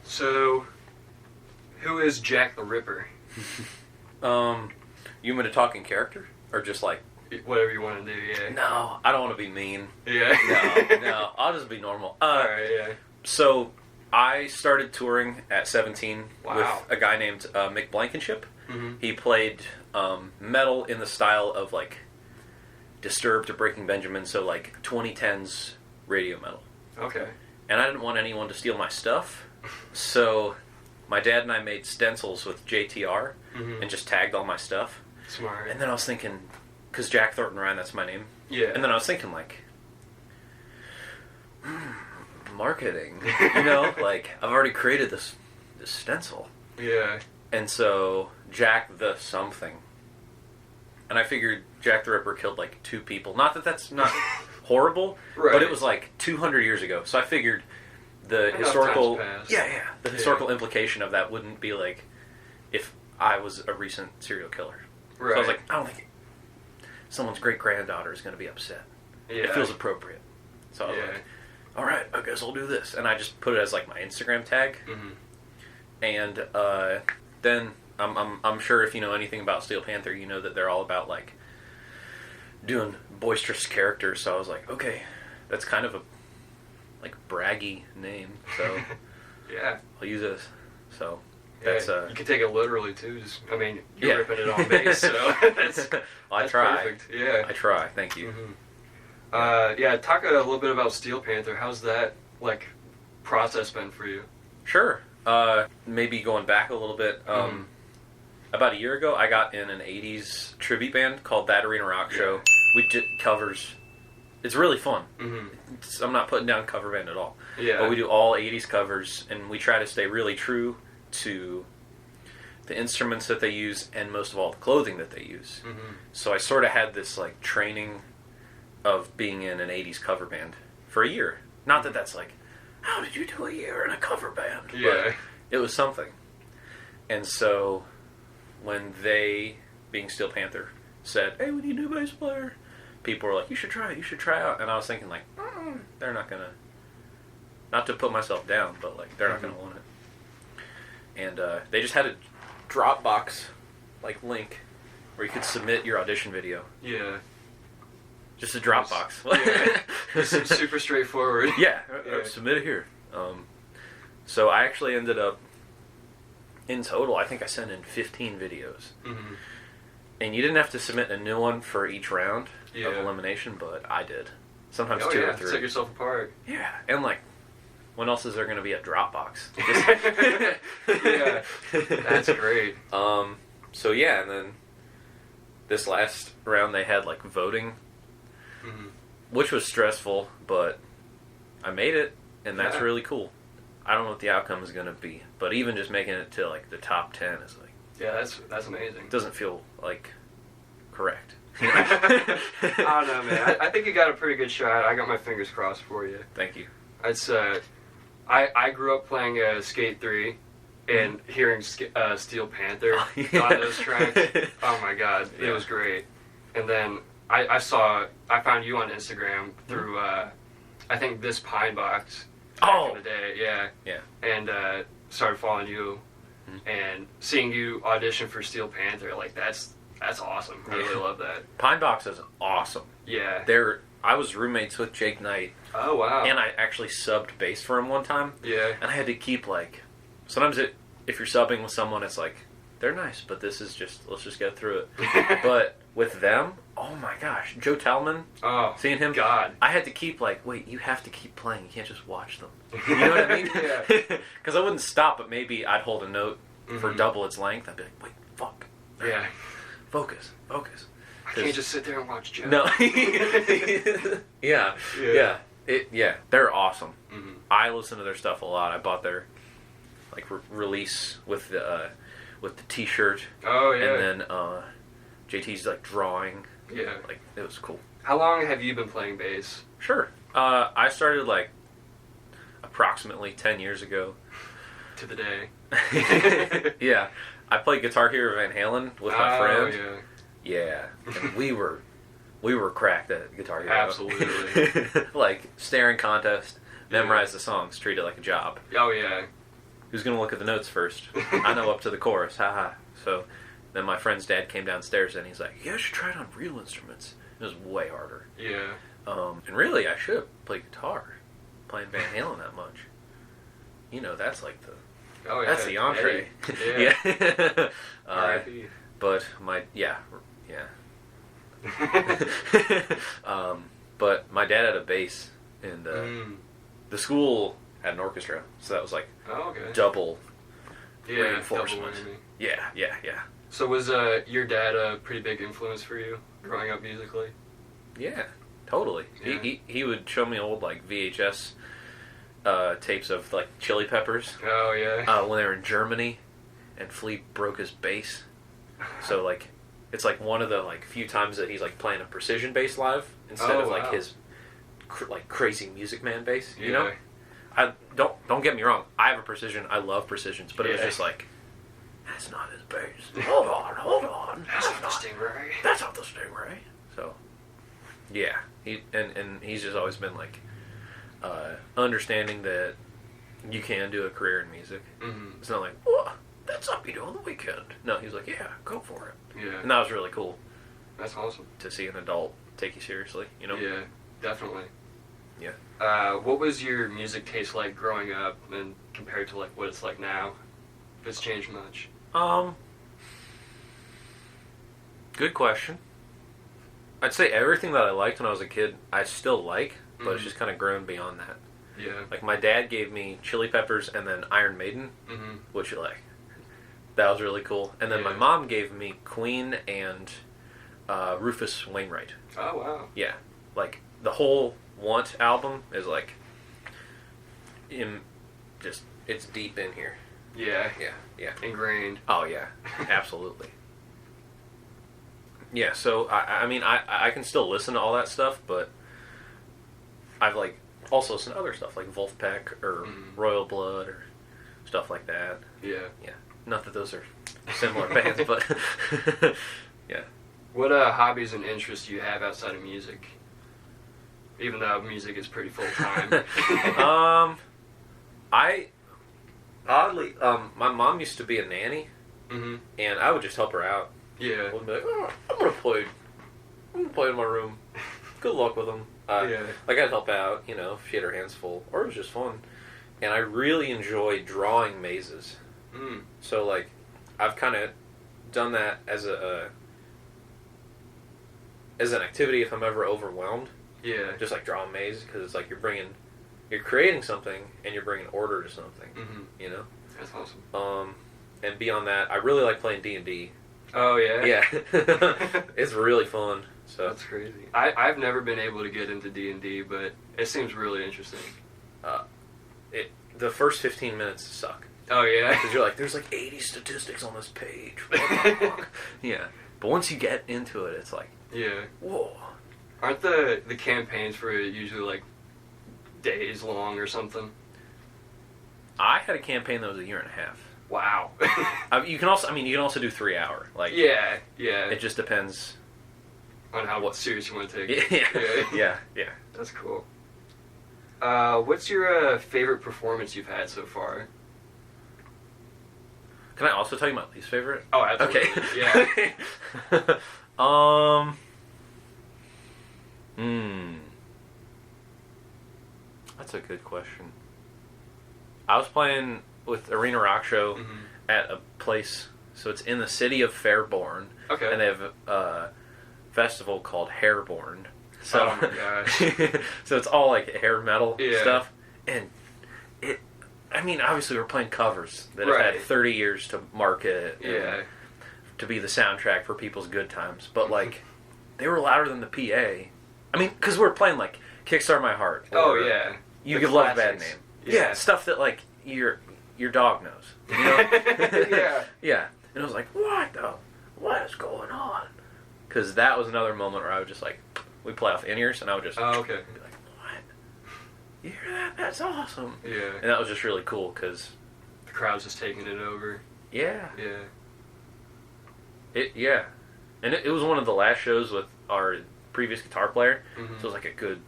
So, who is Jack the Ripper? You mean a talking character? Or just like... Whatever you want to do, yeah. No, I don't want to be mean. Yeah? No, I'll just be normal. Alright, yeah. So, I started touring at 17 Wow. with a guy named Mick Blankenship. Mm-hmm. He played metal in the style of, like, Disturbed or Breaking Benjamin, so, like, 2010s radio metal. Okay. And I didn't want anyone to steal my stuff, so my dad and I made stencils with T.A.R.S. Mm-hmm. and just tagged all my stuff. Smart. And then I was thinking, because Jack Thornton Ryan, that's my name. Yeah. And then I was thinking, like, marketing, you know? Like, I've already created this stencil. Yeah. And so, Jack the something. And I figured Jack the Ripper killed, like, 2 people. Not that that's not horrible, right. but it was, like, 200 years ago. So I figured the historical... Yeah. The historical implication of that wouldn't be, like, if I was a recent serial killer. Right. So I was like, I don't think someone's great-granddaughter is going to be upset. Yeah. It feels appropriate. So I was like, all right, I guess I'll do this. And I just put it as, like, my Instagram tag. Mm-hmm. And then I'm sure if you know anything about Steel Panther, you know that they're all about, like, doing boisterous characters. So I was like, okay, that's kind of a, like, braggy name. So yeah. I'll use this. So yeah, that's... you can take it literally, too. Just, I mean, you're ripping it on base, so that's, well, I that's try. perfect. Yeah. I try. Thank you. Mm-hmm. Yeah, talk a little bit about Steel Panther. How's that, like, process been for you? Sure. Maybe going back a little bit. About a year ago, I got in an 80s tribute band called That Arena Rock Show. We did covers. It's really fun. Mm-hmm. I'm not putting down cover band at all. Yeah. But we do all 80s covers, and we try to stay really true to the instruments that they use, and most of all, the clothing that they use. Mm-hmm. So I sort of had this, like, training of being in an 80s cover band for a year. Not that that's like, how did you do a year in a cover band? Yeah. But it was something. And so when they, being Steel Panther, said, hey, we need a new bass player, people were like, you should try out. And I was thinking, like, they're not going to, not to put myself down, but, like, they're not going to want it. And they just had a Dropbox, like, link where you could submit your audition video. Yeah. Just a Dropbox. Yeah. It's super straightforward. Yeah. Submit it here. So I actually ended up, in total, I think I sent in 15 videos. Mm-hmm. And you didn't have to submit a new one for each round of elimination, but I did. Sometimes 2 or 3. Set yourself apart. Yeah. And, like, when else is there going to be a Dropbox? Yeah. That's great. So, yeah, and then this last round they had, like, voting, which was stressful, but I made it, and that's really cool. I don't know what the outcome is going to be, but even just making it to, like, the top 10 is, like... Yeah, that's amazing. Doesn't feel, like, correct. I don't know, man. I think you got a pretty good shot. I got my fingers crossed for you. Thank you. It's, I grew up playing Skate 3 and hearing Steel Panther on those tracks. Oh, my God. It was great. And then I found you on Instagram through, I think, This Pine Box back in the day. Yeah. Yeah. And started following you and seeing you audition for Steel Panther. Like, that's awesome. I really love that. Pine Box is awesome. Yeah. I was roommates with Jake Knight. Oh, wow. And I actually subbed bass for him one time. Yeah. And I had to keep, like... Sometimes if you're subbing with someone, it's like, they're nice, but this is just... Let's just get through it. But with them, oh my gosh. Joe Talman, seeing him... God. I had to keep, like, wait, you have to keep playing. You can't just watch them. You know what I mean? Yeah. Because I wouldn't stop, but maybe I'd hold a note for double its length. I'd be like, wait, fuck. Yeah. Focus. I can't just sit there and watch Joe. No. Yeah. They're awesome. Mm-hmm. I listen to their stuff a lot. I bought their like release with the T-shirt. Oh yeah. And then JT's like drawing. Yeah. Like it was cool. How long have you been playing bass? Sure. I started like approximately 10 years ago. To the day. Yeah. I played Guitar Hero Van Halen with my friend. Yeah. Yeah, and we were cracked at Guitar Hero. Absolutely. Like, staring contest, memorize the songs, treat it like a job. Oh, yeah. who's going to look at the notes first? I know up to the chorus, haha. So then my friend's dad came downstairs and he's like, you guys should try it on real instruments. It was way harder. Yeah. And really, I should have played guitar, playing Van Halen that much. You know, that's like the... Oh, yeah. That's the entree. Yeah. But but my dad had a bass, and the school had an orchestra, so that was like double reinforcement. Double Yeah. So was your dad a pretty big influence for you growing up musically? Yeah, totally. Yeah. He would show me old like VHS tapes of like Chili Peppers. Oh yeah. When they were in Germany, and Flea broke his bass. So like, it's like one of the like few times that he's like playing a precision bass live instead of like his like crazy Music Man bass. You know, I don't get me wrong. I have a precision. I love precisions, but it was just like, that's not his bass. Hold on. That's not the Stingray. That's not the Stingray. So, yeah, he's just always been like understanding that you can do a career in music. Mm-hmm. It's not like, whoa, that's something you do on the weekend. No, he's like, yeah, go for it. Yeah. And that was really cool. That's awesome. To see an adult take you seriously, you know? Yeah, definitely. Yeah. What was your music taste like growing up and compared to like what it's like now? If it's changed much? Good question. I'd say everything that I liked when I was a kid, I still like, but it's just kind of grown beyond that. Yeah. Like, my dad gave me Chili Peppers and then Iron Maiden, which, like, that was really cool. And then my mom gave me Queen and Rufus Wainwright. Oh, wow. Yeah. Like, the whole Want album is, like, it's deep in here. Yeah. Yeah. Ingrained. Oh, yeah. Absolutely. Yeah, so, I mean, I can still listen to all that stuff, but I've, like, also listened to other stuff, like Wolfpack or Royal Blood or stuff like that. Yeah. Yeah. Not that those are similar bands, but, yeah. What hobbies and interests do you have outside of music? Even though music is pretty full-time. Oddly, my mom used to be a nanny, and I would just help her out. Yeah. I would be like, I'm gonna play in my room. Good luck with them. Like, I'd help out, you know, if she had her hands full, or it was just fun. And I really enjoy drawing mazes. So, like, I've kind of done that as an activity if I'm ever overwhelmed. Yeah. Just like draw a maze, because it's like you're creating something and you're bringing order to something. You know. That's awesome. And beyond that, I really like playing D&D. Oh yeah. Yeah. It's really fun. So that's crazy. I've never been able to get into D&D, but it seems really interesting. The first 15 minutes suck. Oh yeah. Because you're like, there's like 80 statistics on this page. What the fuck? Yeah. But once you get into it, it's like, whoa. Aren't the campaigns for it usually like days long or something? I had a campaign that was a year and a half. Wow. You can also do 3 hour. Like, yeah. It just depends on how serious you want to take it. Yeah. That's cool. What's your favorite performance you've had so far? Can I also tell you my least favorite? Oh, absolutely. Okay. Yeah. That's a good question. I was playing with Arena Rock Show at a place, so it's in the city of Fairborn. Okay. And they have a festival called Hairborn. So, oh my gosh. So it's all like hair metal stuff. And obviously we're playing covers that have had 30 years to market. Yeah. To be the soundtrack for people's good times. But like, they were louder than the PA. I mean, because we're playing like Kickstart My Heart. Oh yeah. You Could Love a Bad Name. Yeah, stuff that like your dog knows. You know? Yeah. And I was like, what is going on? Because that was another moment where I would just like, we play off in-ears, and I would just be like, what? You hear that? That's awesome. Yeah. And that was just really cool, because the crowd's just taking it over. Yeah. Yeah. And it was one of the last shows with our previous guitar player, so it was like a good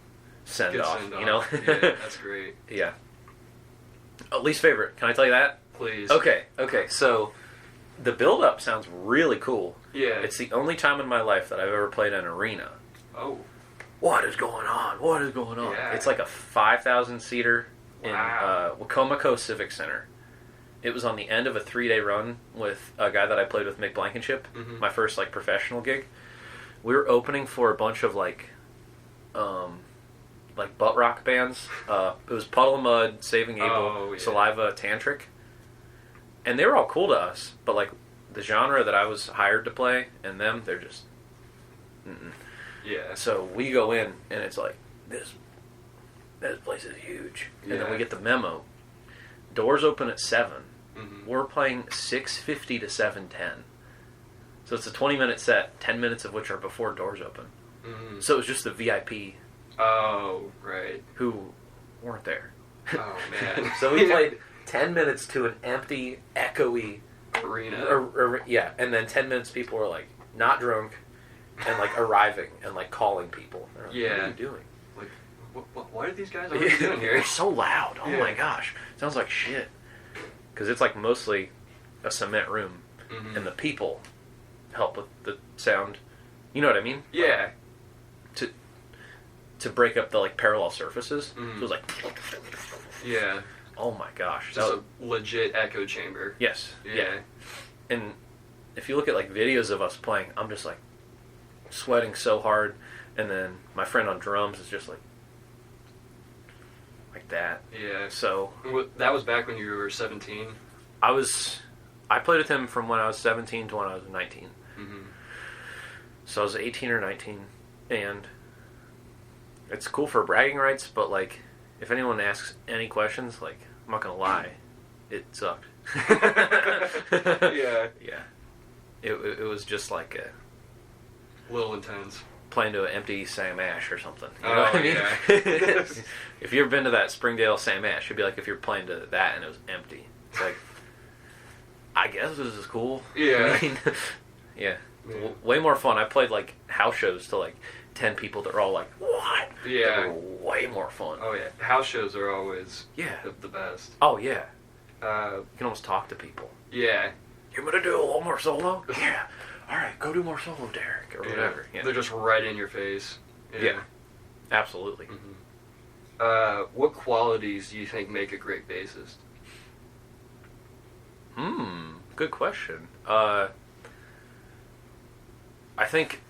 send-off, you know? Yeah, that's great. Yeah. Least favorite. Can I tell you that? please. Okay. So the build-up sounds really cool. Yeah. It's the only time in my life that I've ever played an arena. Oh. What is going on? Yeah. It's like a 5,000-seater in Wacomico Civic Center. It was on the end of a 3-day run with a guy that I played with, Mick Blankenship, my first like professional gig. We were opening for a bunch of like butt rock bands. It was Puddle of Mud, Saving Abel, Saliva, Tantric. And they were all cool to us, but like the genre that I was hired to play and them, they're just... Yeah. So we go in and it's like, this place is huge. And then we get the memo. Doors open at 7. We're playing 6:50 to 7:10. So it's a 20-minute set, 10 minutes of which are before doors open. So it was just the VIP. Oh, right. Who weren't there. Oh, man. So we played 10 minutes to an empty, echoey arena. Yeah, and then 10 minutes people were like, not drunk, and like arriving and like calling people. Like, what are you doing? Like, what are these guys already doing here? They're so loud. Oh my gosh. Sounds like shit. Because it's like mostly a cement room, and the people help with the sound. You know what I mean? Yeah. To break up the like parallel surfaces. So it was like... Yeah. Oh my gosh. Just a legit echo chamber. Yes. Yeah. And if you look at like videos of us playing, I'm just like sweating so hard, and then my friend on drums is just like that. Yeah. So that was back when you were 17. I played with him from when I was 17 to when I was 19. So I was 18 or 19, and it's cool for bragging rights, but like if anyone asks any questions, like I'm not gonna lie, it sucked. Yeah. It was just like a little intense. Playing to an empty Sam Ash or something. You know what I mean? Yeah. If you've ever been to that Springdale Sam Ash, it'd be like if you're playing to that and it was empty. It's like, I guess this is cool. Yeah. I mean, yeah. Way more fun. I played like house shows to like 10 people that are all like, what? Yeah. They were way more fun. Oh yeah. House shows are always the best. Oh yeah. You can almost talk to people. Yeah. You want to do a little more solo? Yeah. All right, go do more solo, Derek, or whatever. Yeah. They're just right in your face. Yeah. Absolutely. What qualities do you think make a great bassist? Good question. I think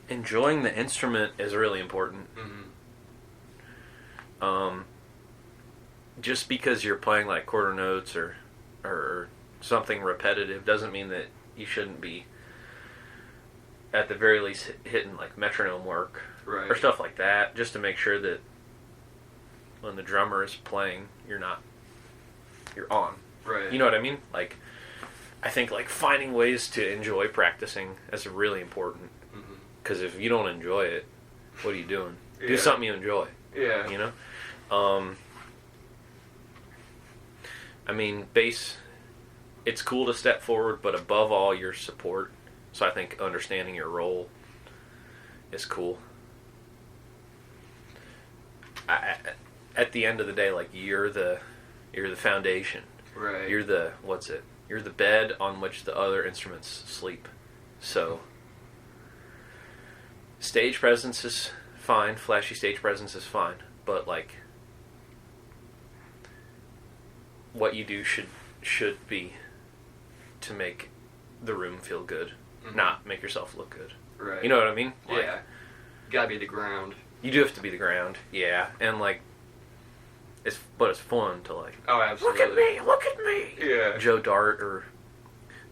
enjoying the instrument is really important. Just because you're playing like quarter notes or something repetitive doesn't mean that you shouldn't be at the very least hitting like metronome work or stuff like that, just to make sure that when the drummer is playing, you're on. Right. You know what I mean? Like, I think like finding ways to enjoy practicing is really important. Because if you don't enjoy it, what are you doing? Do something you enjoy. Yeah. You know? I mean, bass, it's cool to step forward, but above all, your support. So I think understanding your role is cool. At the end of the day, like you're the foundation. Right. You're the bed on which the other instruments sleep. So stage presence is fine, flashy stage presence is fine, but like what you do should be to make the room feel good. Not make yourself look good. Right. You know what I mean? Like, yeah. You gotta be the ground. You do have to be the ground. Yeah. And like, it's fun to like. Oh, absolutely. Look at me. Yeah. Joe Dart or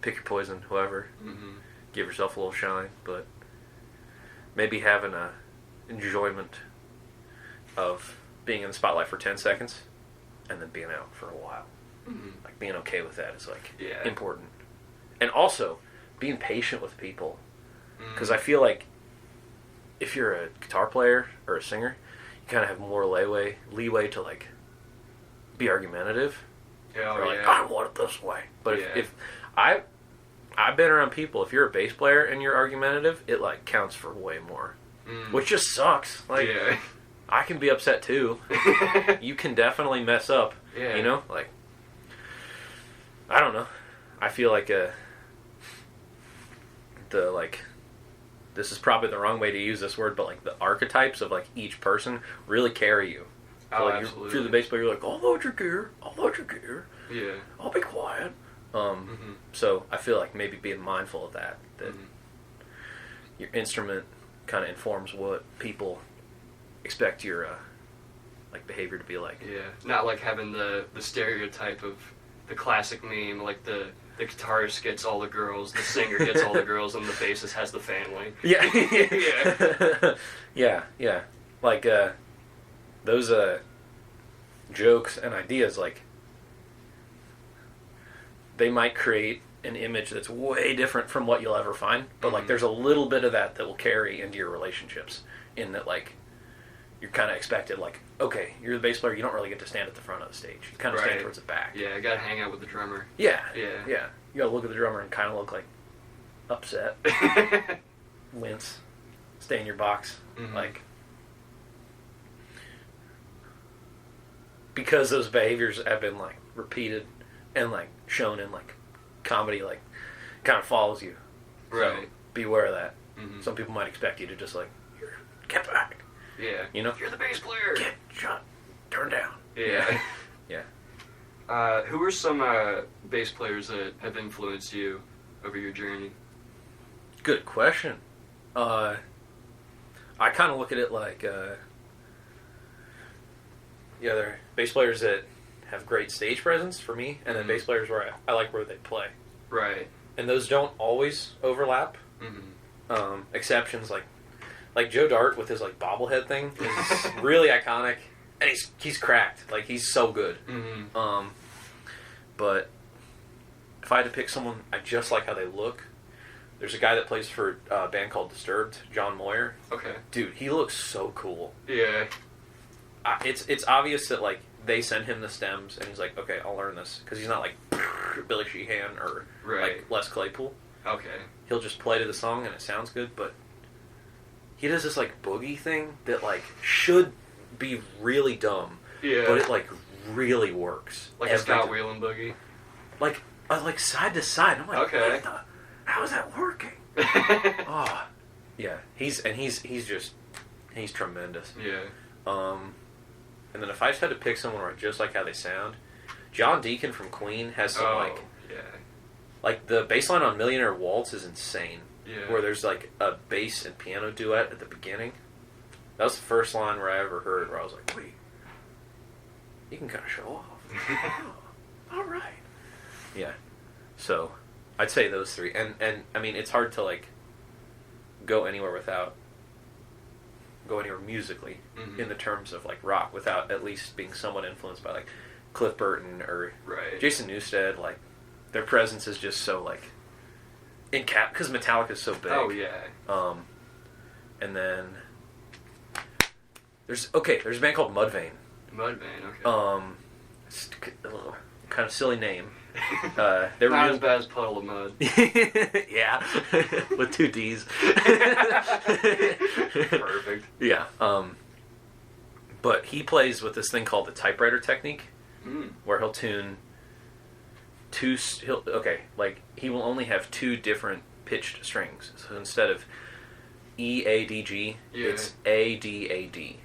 pick your poison, whoever. Give yourself a little shine, but maybe having a enjoyment of being in the spotlight for 10 seconds and then being out for a while. Like being okay with that is like important. And also being patient with people, because I feel like if you're a guitar player or a singer, you kind of have more leeway to like be argumentative. Like, I want it this way. But if I've been around people, if you're a bass player and you're argumentative, it like counts for way more, which just sucks. Like I can be upset too. You can definitely mess up. You know, like don't know. I feel like this is probably the wrong way to use this word, but like the archetypes of like each person really carry you. So, Oh, like absolutely. if you're the bass player, you're like, I'll load your gear. Yeah. I'll be quiet. So I feel like maybe being mindful of that your instrument kind of informs what people expect your like behavior to be like. Yeah. Not like having the stereotype of the classic meme, like the guitarist gets all the girls, the singer gets all the girls, and the bassist has the family. Yeah. Yeah. yeah. Like those jokes and ideas, like they might create an image that's way different from what you'll ever find, but like there's a little bit of that will carry into your relationships, in that like you're kind of expected, like, okay, you're the bass player, you don't really get to stand at the front of the stage, you kind of stand towards the back. Yeah, I gotta hang out with the drummer. Yeah you gotta look at the drummer and kind of look like upset. Wince, stay in your box. Like, because those behaviors have been like repeated and like shown in like comedy, like kind of follows you. Right. So beware of that. Some people might expect you to just like, get back. Yeah. You know? You're the bass player. Get shut. Turn down. Yeah. Yeah. Who are some bass players that have influenced you over your journey? Good question. I kind of look at it like, they're bass players that have great stage presence for me, and then bass players where I like where they play. Right. And those don't always overlap. Exceptions like Joe Dart with his like bobblehead thing is really iconic, and he's cracked. Like, he's so good. But if I had to pick someone I just like how they look, there's a guy that plays for a band called Disturbed, John Moyer. Okay. Dude, he looks so cool. Yeah. It's obvious that like they send him the stems, and he's like, okay, I'll learn this, because he's not like Billy Sheehan or like Les Claypool. Okay. He'll just play to the song and it sounds good, but he does this like boogie thing that like should be really dumb, but it like really works. Like a Scott Whelan boogie. Like side to side. I'm like, okay. How is that working? Oh, yeah. He's tremendous. Yeah. And then if I just had to pick someone where I just like how they sound, John Deacon from Queen has some like the bass line on Millionaire Waltz is insane. Yeah. Where there's like a bass and piano duet at the beginning. That was the first line where I ever heard where I was like, wait, you can kind of show off. Oh, all right. Yeah. So I'd say those three. And I mean, it's hard to like go anywhere musically in the terms of like rock without at least being somewhat influenced by like Cliff Burton or Jason Newsted. Like, their presence is just so like in cap, because Metallica's so big. Oh yeah. And then there's a band called Mudvayne. Mudvayne. Okay. It's kind of silly name. They were not as bad as Puddle of Mud. Yeah, with 2 D's. Perfect. Yeah. But he plays with this thing called the typewriter technique, where he'll tune he will only have 2 different pitched strings. So instead of E A D G, it's A D A D.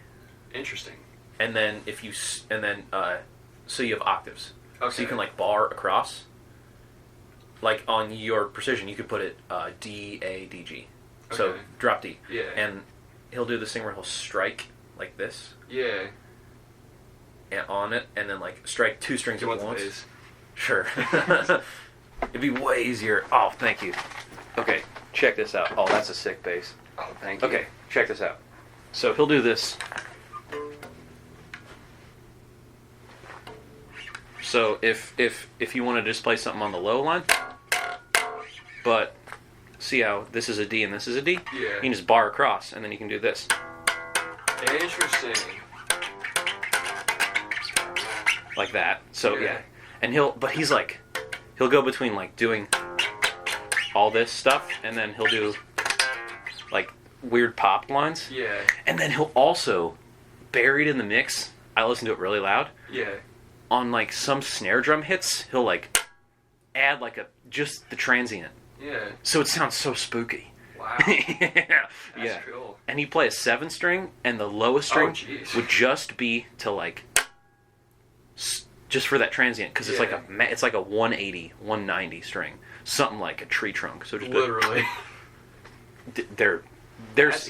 Interesting. And then so you have octaves. Okay. So you can like bar across. Like on your precision, you could put it D A D G. So drop D. Yeah. And he'll do this thing where he'll strike like this. Yeah. And on it, and then like strike 2 strings at once. Bass? Sure. It'd be way easier. Oh, thank you. Okay, check this out. Oh, that's a sick bass. Oh, thank you. Okay, check this out. So he'll do this. So if you want to just play something on the low line, but see how this is a D and this is a D? Yeah. You can just bar across, and then you can do this. Interesting. Like that. So yeah. And he'll go between like doing all this stuff, and then he'll do like weird pop lines. Yeah. And then he'll also, buried in the mix, I listen to it really loud. Yeah. On like some snare drum hits, he'll like add like just the transient. Yeah. So it sounds so spooky. Wow. That's cool. And he'd play a 7 string, and the lowest string would just be to like, just for that transient, because it's like a 180, 190 string, something like a tree trunk. So just literally.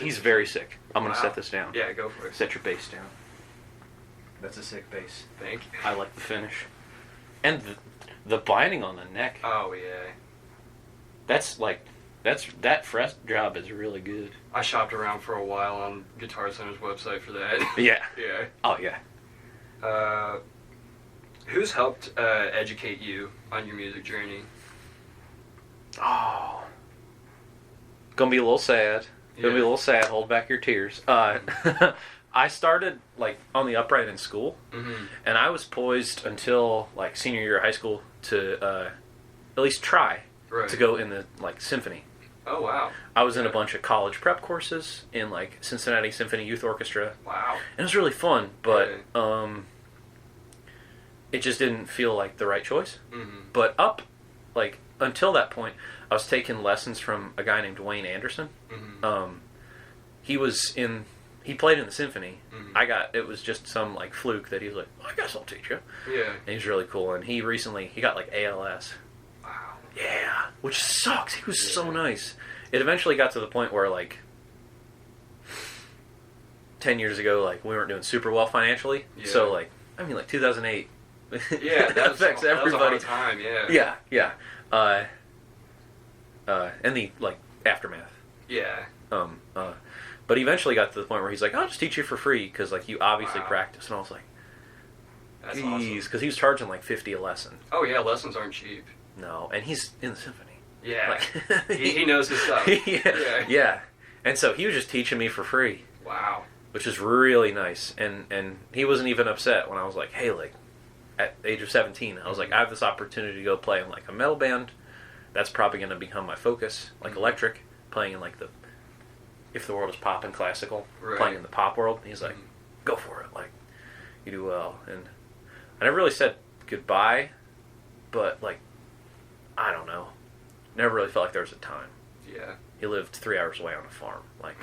He's very sick. I'm gonna set this down. Yeah, go for it. Set your bass down. That's a sick bass. Thank you. I like the finish, and the binding on the neck. Oh yeah. That fret job is really good. I shopped around for a while on Guitar Center's website for that. Yeah. Yeah. Oh yeah. Who's helped educate you on your music journey? Oh. Gonna be a little sad. Hold back your tears. I started like on the upright in school, and I was poised until like senior year of high school to at least try to go in the like symphony. Oh wow! I was in a bunch of college prep courses in like Cincinnati Symphony Youth Orchestra. Wow! And it was really fun, but it just didn't feel like the right choice. But like until that point, I was taking lessons from a guy named Wayne Anderson. He played in the symphony. It was just some like fluke that he was like, I guess I'll teach you. Yeah. And he's really cool. And he got like ALS. Wow. Yeah, which sucks. He was so nice. It eventually got to the point where like 10 years ago, like we weren't doing super well financially. Yeah. So like 2008. Yeah, that affects everybody. That was a hard time. Yeah. Yeah. And the like aftermath. Yeah. But he eventually got to the point where he's like, I'll just teach you for free because like you obviously practice. And I was like, that's awesome. Because he was charging like $50 a lesson. Oh yeah, lessons aren't cheap. No, and he's in the symphony. Yeah. Like, he knows his stuff. Yeah. And so he was just teaching me for free. Wow. Which is really nice. And he wasn't even upset when I was like, hey, like, at the age of 17, I was like, I have this opportunity to go play in like a metal band. That's probably going to become my focus. Like electric, playing in like if the world is pop and classical, playing in the pop world. And he's like, go for it. Like, you do well. And I never really said goodbye, but like, I don't know. Never really felt like there was a time. Yeah. He lived 3 hours away on a farm. Like,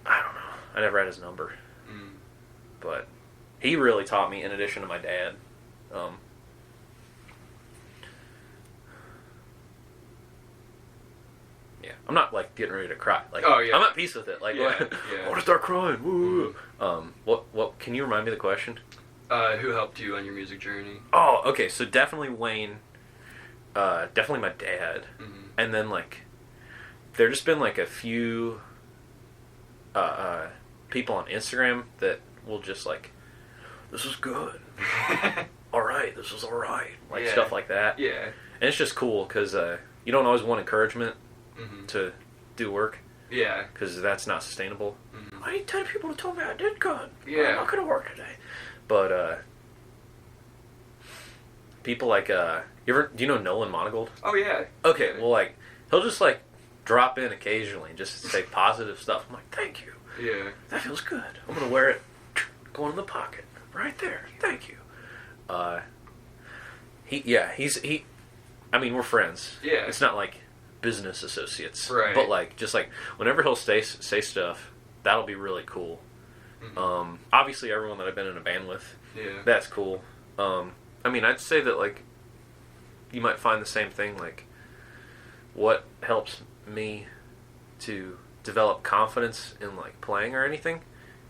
I don't know. I never had his number. But he really taught me, in addition to my dad. Yeah. I'm not, like, getting ready to cry. Like, I'm at peace with it. Like, I want to start crying. Woo. What? Can you remind me of the question? Who helped you on your music journey? Oh, okay. So definitely Wayne. Definitely my dad. And then, like, there just been, like, a few people on Instagram that will just, like, this is good. Alright, this is alright. Like, stuff like that. Yeah. And it's just cool, because you don't always want encouragement to do work. Yeah. Because that's not sustainable. I need 10 people to tell me I did good. Yeah. I'm not going to work today. But, people like, do you know Nolan Monagold? Oh, yeah. Okay, well, like, he'll just, like, drop in occasionally and just say positive stuff. I'm like, thank you. Yeah. That feels good. I'm going to wear it, go in the pocket, right there. Thank you. I mean, we're friends. Yeah. It's not like business associates. Right. But, like, just, like, whenever he'll say stuff, that'll be really cool. Obviously, everyone that I've been in a band with, that's cool. I mean, I'd say that, like, you might find the same thing, like, what helps me to develop confidence in, like, playing or anything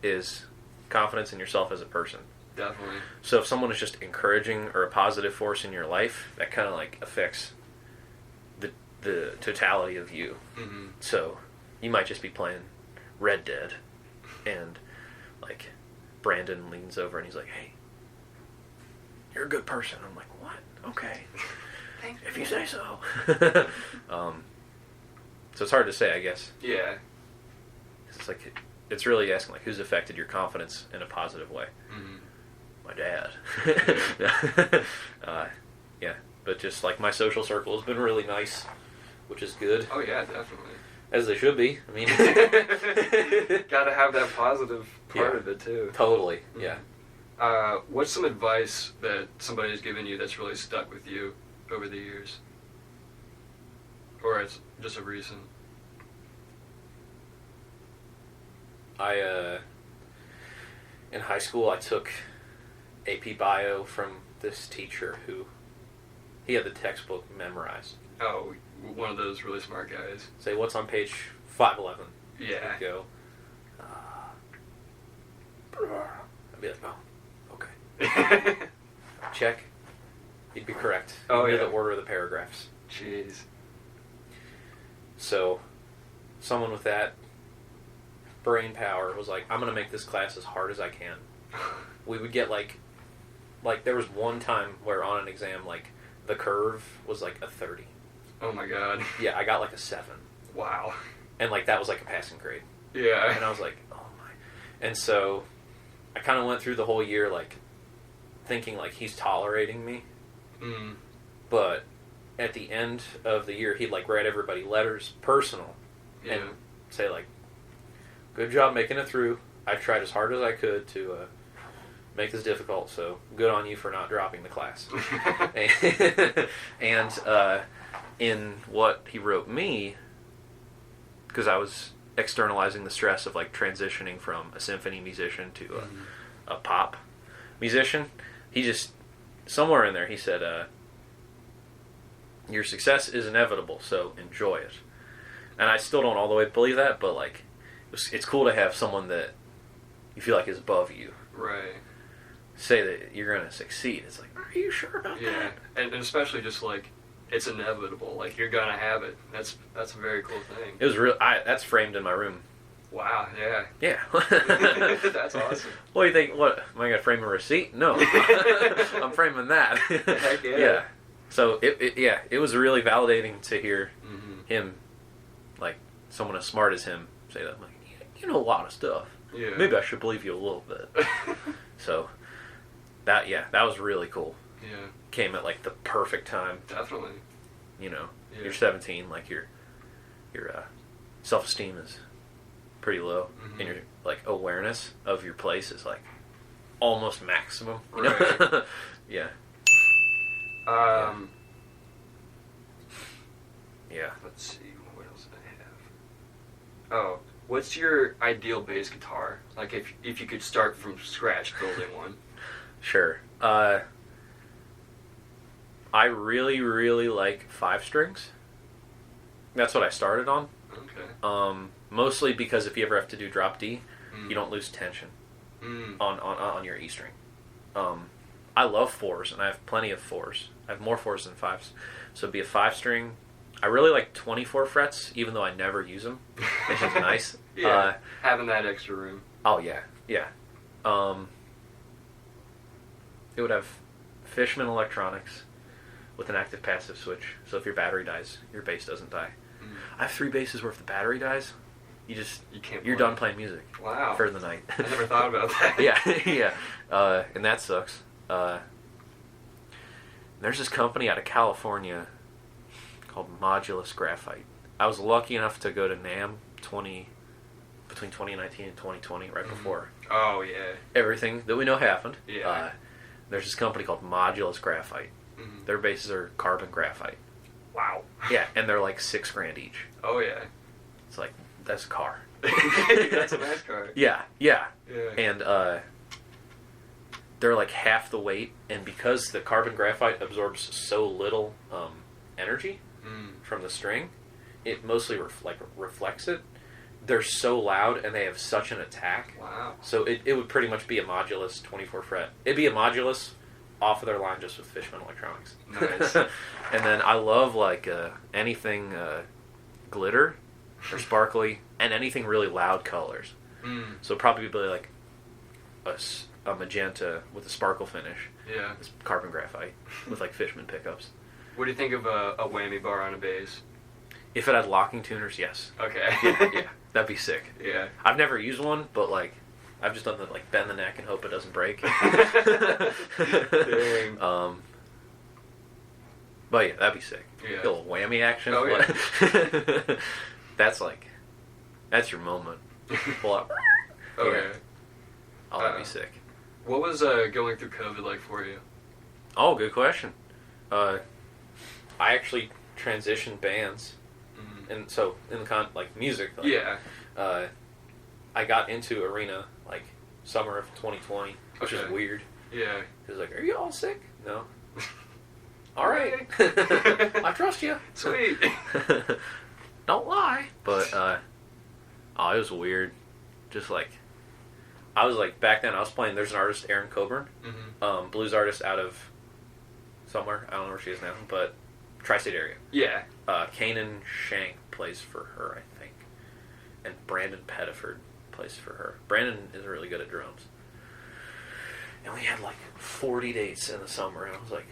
is confidence in yourself as a person. Definitely. So if someone is just encouraging or a positive force in your life, that kind of, like, affects the totality of you. So you might just be playing Red Dead, and, like, Brandon leans over and he's like, hey, you're a good person. I'm like, what? Okay. If you say so. So it's hard to say, I guess. Yeah. It's like, it's really asking, like, who's affected your confidence in a positive way? My dad. Yeah. But just, like, my social circle has been really nice, which is good. Oh, yeah, definitely. As they should be. I mean. Gotta have that positive part of it, too. Totally, yeah. What's some advice that somebody's given you that's really stuck with you over the years? Or it's just a recent? In high school, I took AP Bio from this teacher who, he had the textbook memorized. Oh, one of those really smart guys. Say, what's on page 511? Yeah. He'd go, I'd be like, oh, okay. Check. He'd be correct. Oh, He'd know yeah. the order of the paragraphs. Jeez. So, someone with that brain power was like, I'm going to make this class as hard as I can. We would get like there was one time where on an exam, like, the curve was like a 30. Oh my god. Yeah, I got like a 7. Wow. And like that was like a passing grade. Yeah. And I was like, oh my. And so I kind of went through the whole year like thinking like he's tolerating me. Mm. But at the end of the year, he'd like write everybody letters personal and say like, good job making it through. I tried as hard as I could to make this difficult, so good on you for not dropping the class. And in what he wrote me, because I was externalizing the stress of like transitioning from a symphony musician to a pop musician, he just, somewhere in there, he said, your success is inevitable, so enjoy it. And I still don't all the way believe that, but like, it's cool to have someone that you feel like is above you. Right. Say that you're going to succeed. It's like, are you sure about that? Yeah, and especially just like, it's inevitable. Like, you're gonna have it. That's a very cool thing. It was real. That's framed in my room. Wow. Yeah. Yeah. That's awesome. What do you think? What, am I going to frame a receipt? No. I'm framing that. Heck yeah. Yeah. So it was really validating to hear him, like someone as smart as him, say that. I'm like, you know a lot of stuff. Yeah. Maybe I should believe you a little bit. So that was really cool. Yeah. Came at like the perfect time. Definitely. You know, Yeah. you're 17, like your self-esteem is pretty low, and your like awareness of your place is like almost maximum. You know? Right. Yeah. Yeah. Let's see. What else did I have? Oh, what's your ideal bass guitar? Like, if you could start from scratch building one. Sure. I really, really like 5 strings. That's what I started on. Okay. Mostly because if you ever have to do drop D, you don't lose tension on your E string. I love 4s, and I have plenty of 4s. I have more 4s than 5s. So it'd be a 5 string. I really like 24 frets, even though I never use them. It's just nice. Yeah, having that extra room. Oh, yeah. Yeah. It would have Fishman electronics with an active passive switch. So if your battery dies, your bass doesn't die. I have 3 basses where if the battery dies, you're done playing music. Wow. For the night. I never thought about that. Yeah. And that sucks. There's this company out of California called Modulus Graphite. I was lucky enough to go to NAMM between 2019 and 2020, right before Oh, yeah. everything that we know happened. Yeah. There's this company called Modulus Graphite. Their bases are carbon graphite. Wow. Yeah, and they're like $6,000 each. Oh, yeah. It's like, that's a car. That's a nice car. Yeah. Yeah. And they're like half the weight, and because the carbon graphite absorbs so little energy from the string, it mostly reflects it. They're so loud, and they have such an attack. Wow. So it would pretty much be a Modulus 24 fret. It'd be a Modulus off of their line just with Fishman electronics. Nice. And then I love like anything glitter or sparkly, and anything really loud colors. So probably like a magenta with a sparkle finish. Yeah. It's carbon graphite with like Fishman pickups. What do you think of a whammy bar on a bass? If it had locking tuners, yes. Okay. Yeah, that'd be sick. Yeah. I've never used one, but like I've just done the like bend the neck and hope it doesn't break. Dang. But yeah, that'd be sick. Yeah. Get a little whammy action. Oh, yeah. That's your moment. Pull out. Okay. Oh, that'd be sick. What was going through COVID like for you? Oh, good question. I actually transitioned bands, and so in the music. Like, yeah. I got into arena like summer of 2020, which is weird. Yeah. It was like, are you all sick? No. All right. I trust you. Sweet. Don't lie. But it was weird. Just like I was like back then. I was playing. There's an artist, Aaron Coburn, blues artist out of somewhere. I don't know where she is now, but tri-state area. Yeah. Kanan Shank plays for her, I think, and Brandon Pettiford plays for her. Brandon is really good at drums. And we had like 40 dates in the summer, and I was like,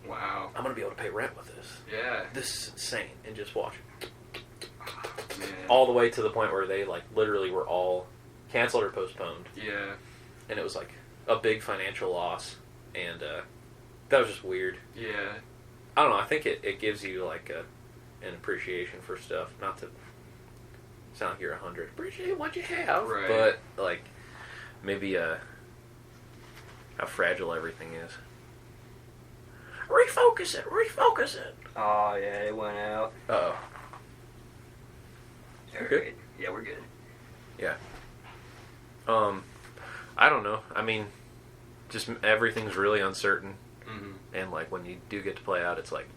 wow, I'm going to be able to pay rent with this. Yeah. This is insane. And just watch. Man. All the way to the point where they like literally were all canceled or postponed. Yeah. And it was like a big financial loss. And that was just weird. Yeah. I don't know. I think it gives you like an appreciation for stuff. Not to sound like you're 100. Appreciate what you have. Right. But like maybe how fragile everything is. Refocus it. Oh, yeah, it went out. Uh-oh. We're good? Yeah, we're good. Yeah. I don't know. I mean, just everything's really uncertain. Mm-hmm. And like when you do get to play out, it's like,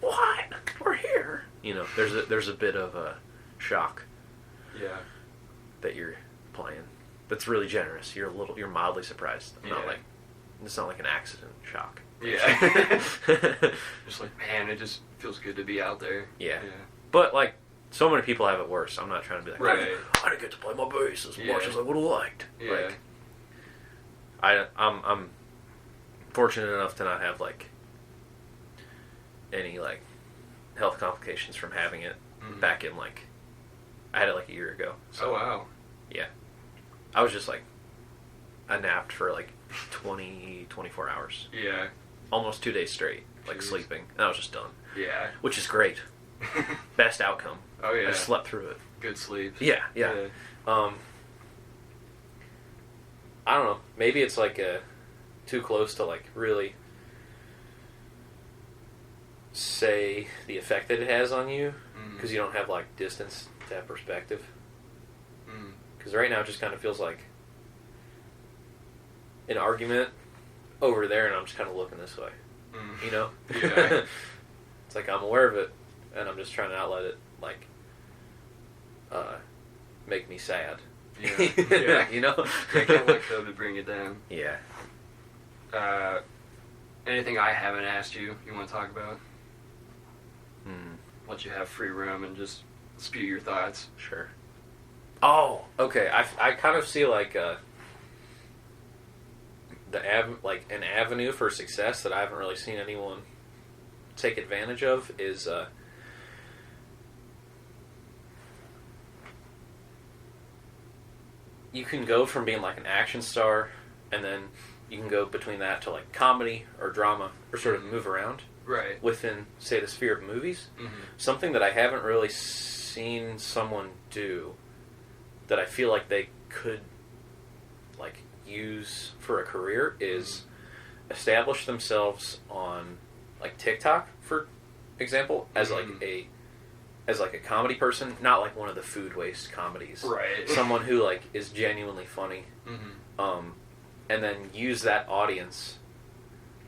what? We're here. You know, there's a bit of a shock. Yeah. That you're playing. That's really generous. You're mildly surprised. It's not like an accident shock. Yeah. Just like, man, it just feels good to be out there. Yeah. But like so many people have it worse. I'm not trying to be like, right. I didn't get to play my bass as much as I would have liked. Yeah. Like, I'm fortunate enough to not have like any like health complications from having it back in like I had it like a year ago. So, oh wow. Yeah. I was just like I napped for like 24 hours. Yeah. Almost 2 days straight, like sleeping. And I was just done. Yeah. Which is great. Best outcome. Oh yeah. I slept through it. Good sleep. Yeah. I don't know. Maybe it's like too close to like really say the effect that it has on you because you don't have like distance to have perspective. Because right now it just kind of feels like an argument over there, and I'm just kind of looking this way. You know? Yeah. It's like I'm aware of it, and I'm just trying to outlet it, like, make me sad. Yeah. You know? I can't let COVID bring it down. Yeah. Anything I haven't asked you want to talk about? Let you have free room and just spew your thoughts. Sure. Oh, okay. I kind of see like an avenue for success that I haven't really seen anyone take advantage of is you can go from being like an action star and then you can go between that to like comedy or drama or sort of move around within, say, the sphere of movies. Something that I haven't really seen someone do that I feel like they could like use for a career is establish themselves on like TikTok, for example, as like a comedy person, not like one of the food waste comedies. Right. Someone who like is genuinely funny. And then use that audience,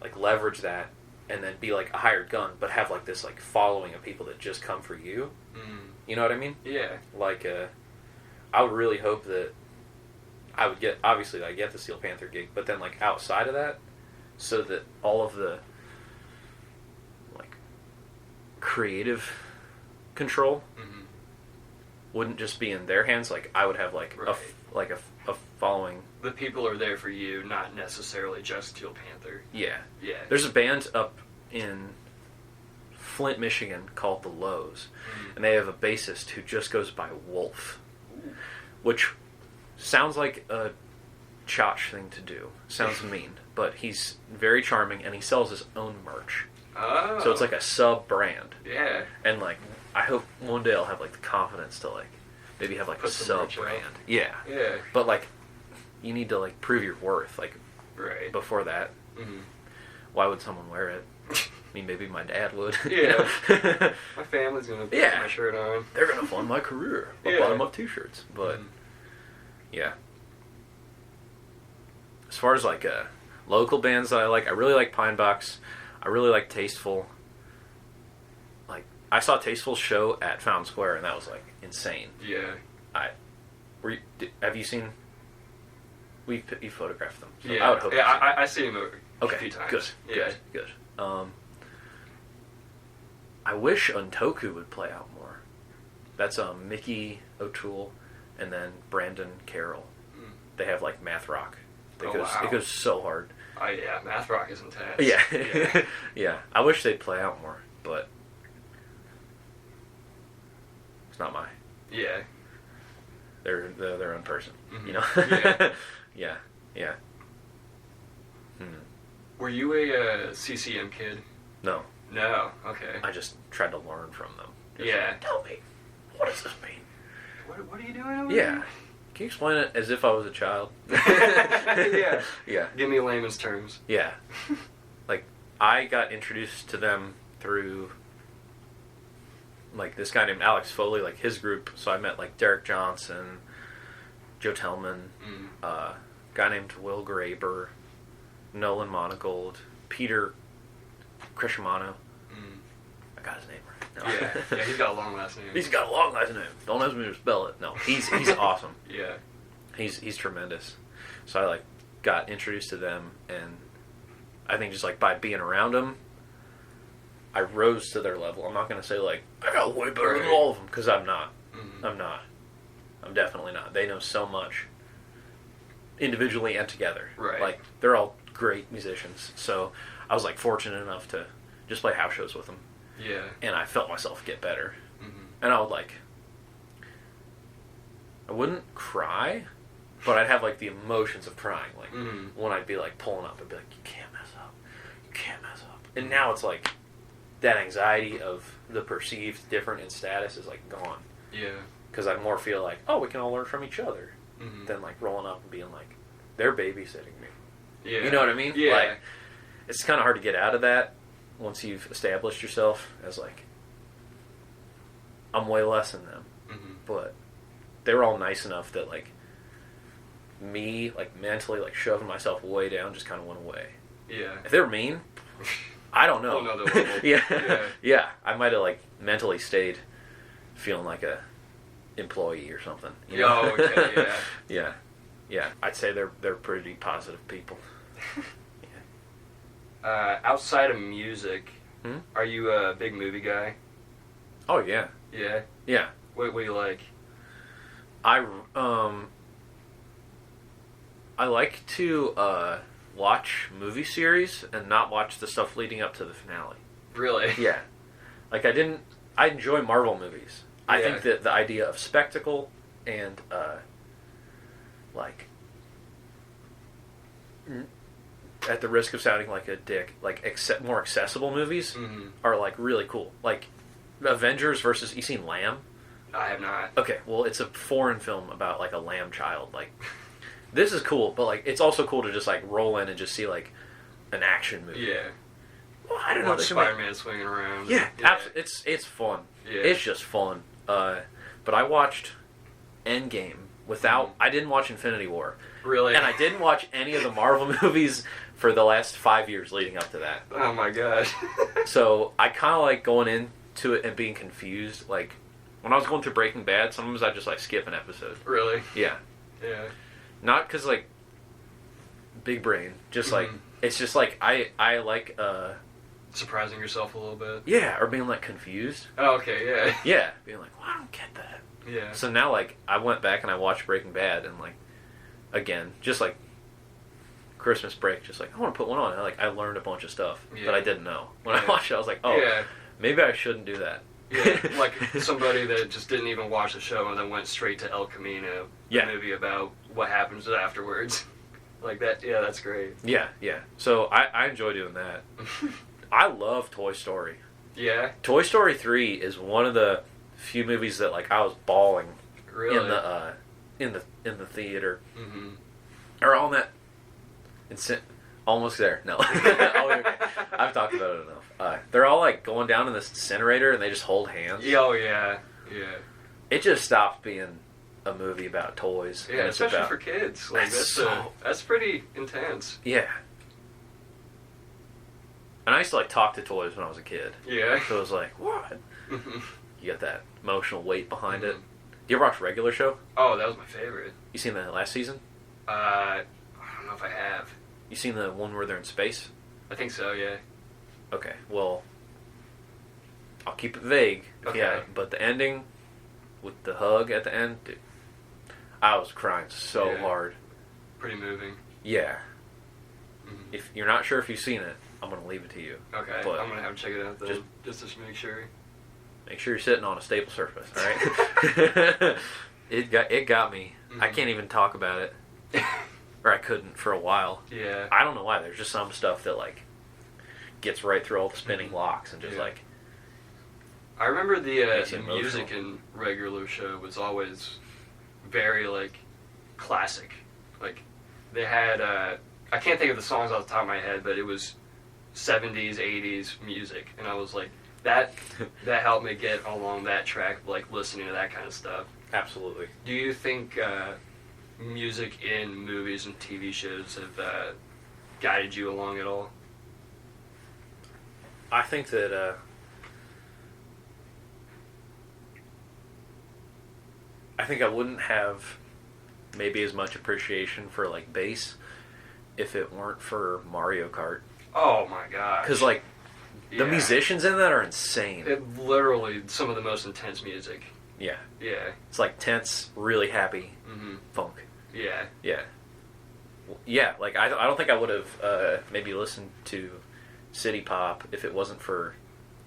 like leverage that, and then be like a hired gun, but have like this like following of people that just come for you. You know what I mean? Yeah. Like, I would really hope that I would get, obviously I get the Steel Panther gig, but then like outside of that, so that all of the like creative control wouldn't just be in their hands. Like I would have like a following. The people are there for you, not necessarily just Steel Panther. Yeah. Yeah. There's a band up in Flint, Michigan called The Lows, and they have a bassist who just goes by Wolf, which sounds like a chotch thing to do. Sounds mean, but he's very charming, and he sells his own merch. Oh. So it's like a sub-brand. Yeah. And like, I hope one day I'll have like the confidence to like maybe have like put a some merch sub-brand. out. Yeah. Yeah. But like, you need to like prove your worth. Like, Right. before that. Mm-hmm. Why would someone wear it? I mean, maybe my dad would. Yeah. My family's gonna put my shirt on. They're gonna fund my career. I'll buy them up t-shirts. But yeah. As far as like local bands that I really like Pine Box. I really like Tasteful. Like I saw Tasteful's show at Fountain Square, and that was like insane. Yeah. Have you seen? You photographed them. So Yeah. I would hope. I see them a okay. few times. Good. I wish Untoku would play out more. That's Mickey O'Toole and then Brandon Carroll. Mm. They have like math rock. It goes so hard. Oh yeah, math rock is intense. Yeah. Yeah. I wish they'd play out more, but it's not mine. Yeah. They're their own person. Mm-hmm. You know? Yeah. Were you a CCM kid? No. No. Okay. I just tried to learn from them. Like, tell me, what does this mean? What are you doing over Yeah. there? Can you explain it as if I was a child? Yeah. Yeah. Give me layman's terms. Yeah. Like, I got introduced to them through, like, this guy named Alex Foley, like, his group. So I met, like, Derek Johnson, Joe Tellman, guy named Will Graber, Nolan Monagold, Peter Crescimano. I got his name right. No. Yeah, he's got a long last name. He's got a long last name. Don't ask me to spell it. No, he's awesome. Yeah. He's tremendous. So I, like, got introduced to them, and I think just, like, by being around them, I rose to their level. I'm not going to say, like, I got way better than all of them, because I'm not. Mm-hmm. I'm not. I'm definitely not. They know so much, individually and together. Right. Like, they're all great musicians. So I was, like, fortunate enough to just play house shows with them. Yeah. And I felt myself get better. Mm-hmm. And I would, like, I wouldn't cry, but I'd have, like, the emotions of crying. Like, when I'd be, like, pulling up, I'd be like, you can't mess up. You can't mess up. And now it's, like, that anxiety of the perceived difference in status is, like, gone. Yeah. Because I more feel like, oh, we can all learn from each other than, like, rolling up and being like, they're babysitting me. Yeah. You know what I mean? Yeah. Like, it's kind of hard to get out of that once you've established yourself as, like, I'm way less than them. Mm-hmm. But they were all nice enough that, like, me, like, mentally, like, shoving myself way down just kind of went away. Yeah. If they were mean, I don't know. Another level. Yeah. I might have, like, mentally stayed feeling like a employee or something. You know? Oh, okay, yeah. Yeah. I'd say they're pretty positive people. Outside of music, are you a big movie guy? Oh, yeah. Yeah? Yeah. What do you like? I like to watch movie series and not watch the stuff leading up to the finale. Really? Yeah. Like, I enjoy Marvel movies. I think that the idea of spectacle and, like, at the risk of sounding like a dick, like, more accessible movies are, like, really cool. Like, Avengers versus, you seen Lamb? I have not. Okay, well, it's a foreign film about, like, a lamb child. Like, this is cool, but, like, it's also cool to just, like, roll in and just see, like, an action movie. Yeah. Well, I don't know. Spider-Man swinging around. Yeah, it's fun. Yeah. It's just fun. But I watched Endgame without... I didn't watch Infinity War. Really? And I didn't watch any of the Marvel movies for the last 5 years leading up to that. Oh, my God. So, I kind of like going into it and being confused. Like, when I was going through Breaking Bad, sometimes I'd just, like, skip an episode. Really? Yeah. Yeah. Not because, like, big brain. Just, like, it's just, like, I like, surprising yourself a little bit? Yeah, or being, like, confused. Oh, okay, yeah. Yeah, being like, well, I don't get that. Yeah. So now, like, I went back and I watched Breaking Bad and, like, again, just, like, Christmas break, just, like, I want to put one on. And, like, I learned a bunch of stuff that I didn't know. When I watched it, I was like, oh, maybe I shouldn't do that. Yeah, like somebody that just didn't even watch the show and then went straight to El Camino, the movie about what happens afterwards. Like that, that's great. Yeah. So I enjoy doing that. I love Toy Story. Yeah? Toy Story 3 is one of the few movies that, like, I was bawling in the theater. Or on that Almost there. No. Oh, okay. I've talked about it enough. They're all like going down in this incinerator and they just hold hands. Oh, yeah. Yeah. It just stopped being a movie about toys. Yeah, especially for kids. Like, that's pretty intense. Yeah. And I used to like talk to toys when I was a kid. Yeah. So it was like, what? You got that emotional weight behind it. Do you ever watch Regular Show? Oh, that was my favorite. You seen the last season? I don't know if I have. You seen the one where they're in space? I think so, yeah. Okay, well, I'll keep it vague. Okay. Yeah, but the ending with the hug at the end, dude, I was crying so hard. Pretty moving. Yeah. If you're not sure if you've seen it, I'm going to leave it to you. Okay, but I'm going to have to check it out then, just to make sure. Make sure you're sitting on a stable surface, all right? It got me. I can't even talk about it. Or I couldn't for a while. Yeah. I don't know why. There's just some stuff that, like, gets right through all the spinning blocks and just, like... I remember the music in Regular Show was always very, like, classic. Like, they had... I can't think of the songs off the top of my head, but it was 70s, 80s music. And I was like, that helped me get along that track, like, listening to that kind of stuff. Absolutely. Do you think music in movies and TV shows have guided you along at all? I think that I wouldn't have maybe as much appreciation for like bass if it weren't for Mario Kart. Oh my gosh! Because like the musicians in that are insane. It literally some of the most intense music. Yeah. Yeah. It's like tense, really happy funk. Yeah. Yeah. Yeah, like I don't think I would have maybe listened to City Pop if it wasn't for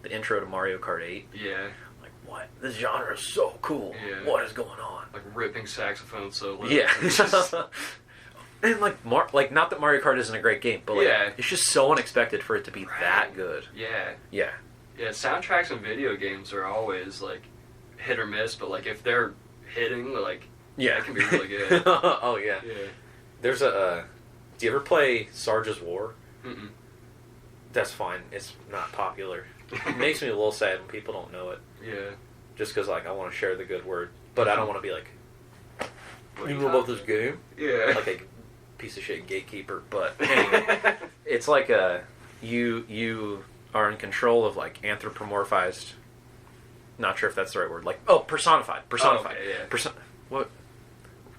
the intro to Mario Kart 8. Yeah. Like, what? This genre is so cool. Yeah. What is going on? Like ripping saxophone solos. Yeah. And like not that Mario Kart isn't a great game, but like it's just so unexpected for it to be that good. Yeah. Yeah. Yeah, soundtracks in video games are always like hit or miss, but like if they're hitting, like it can be really good. Oh yeah. Yeah. There's a do you ever play Sarge's War? Mm-mm. That's fine. It's not popular. It makes me a little sad when people don't know it. Yeah. Just because like I want to share the good word, but I don't want to be like, you know about this game? Yeah. Like a piece of shit gatekeeper. But anyway, it's like you are in control of like anthropomorphized. Not sure if that's the right word. Like personified. Oh, okay, yeah. What?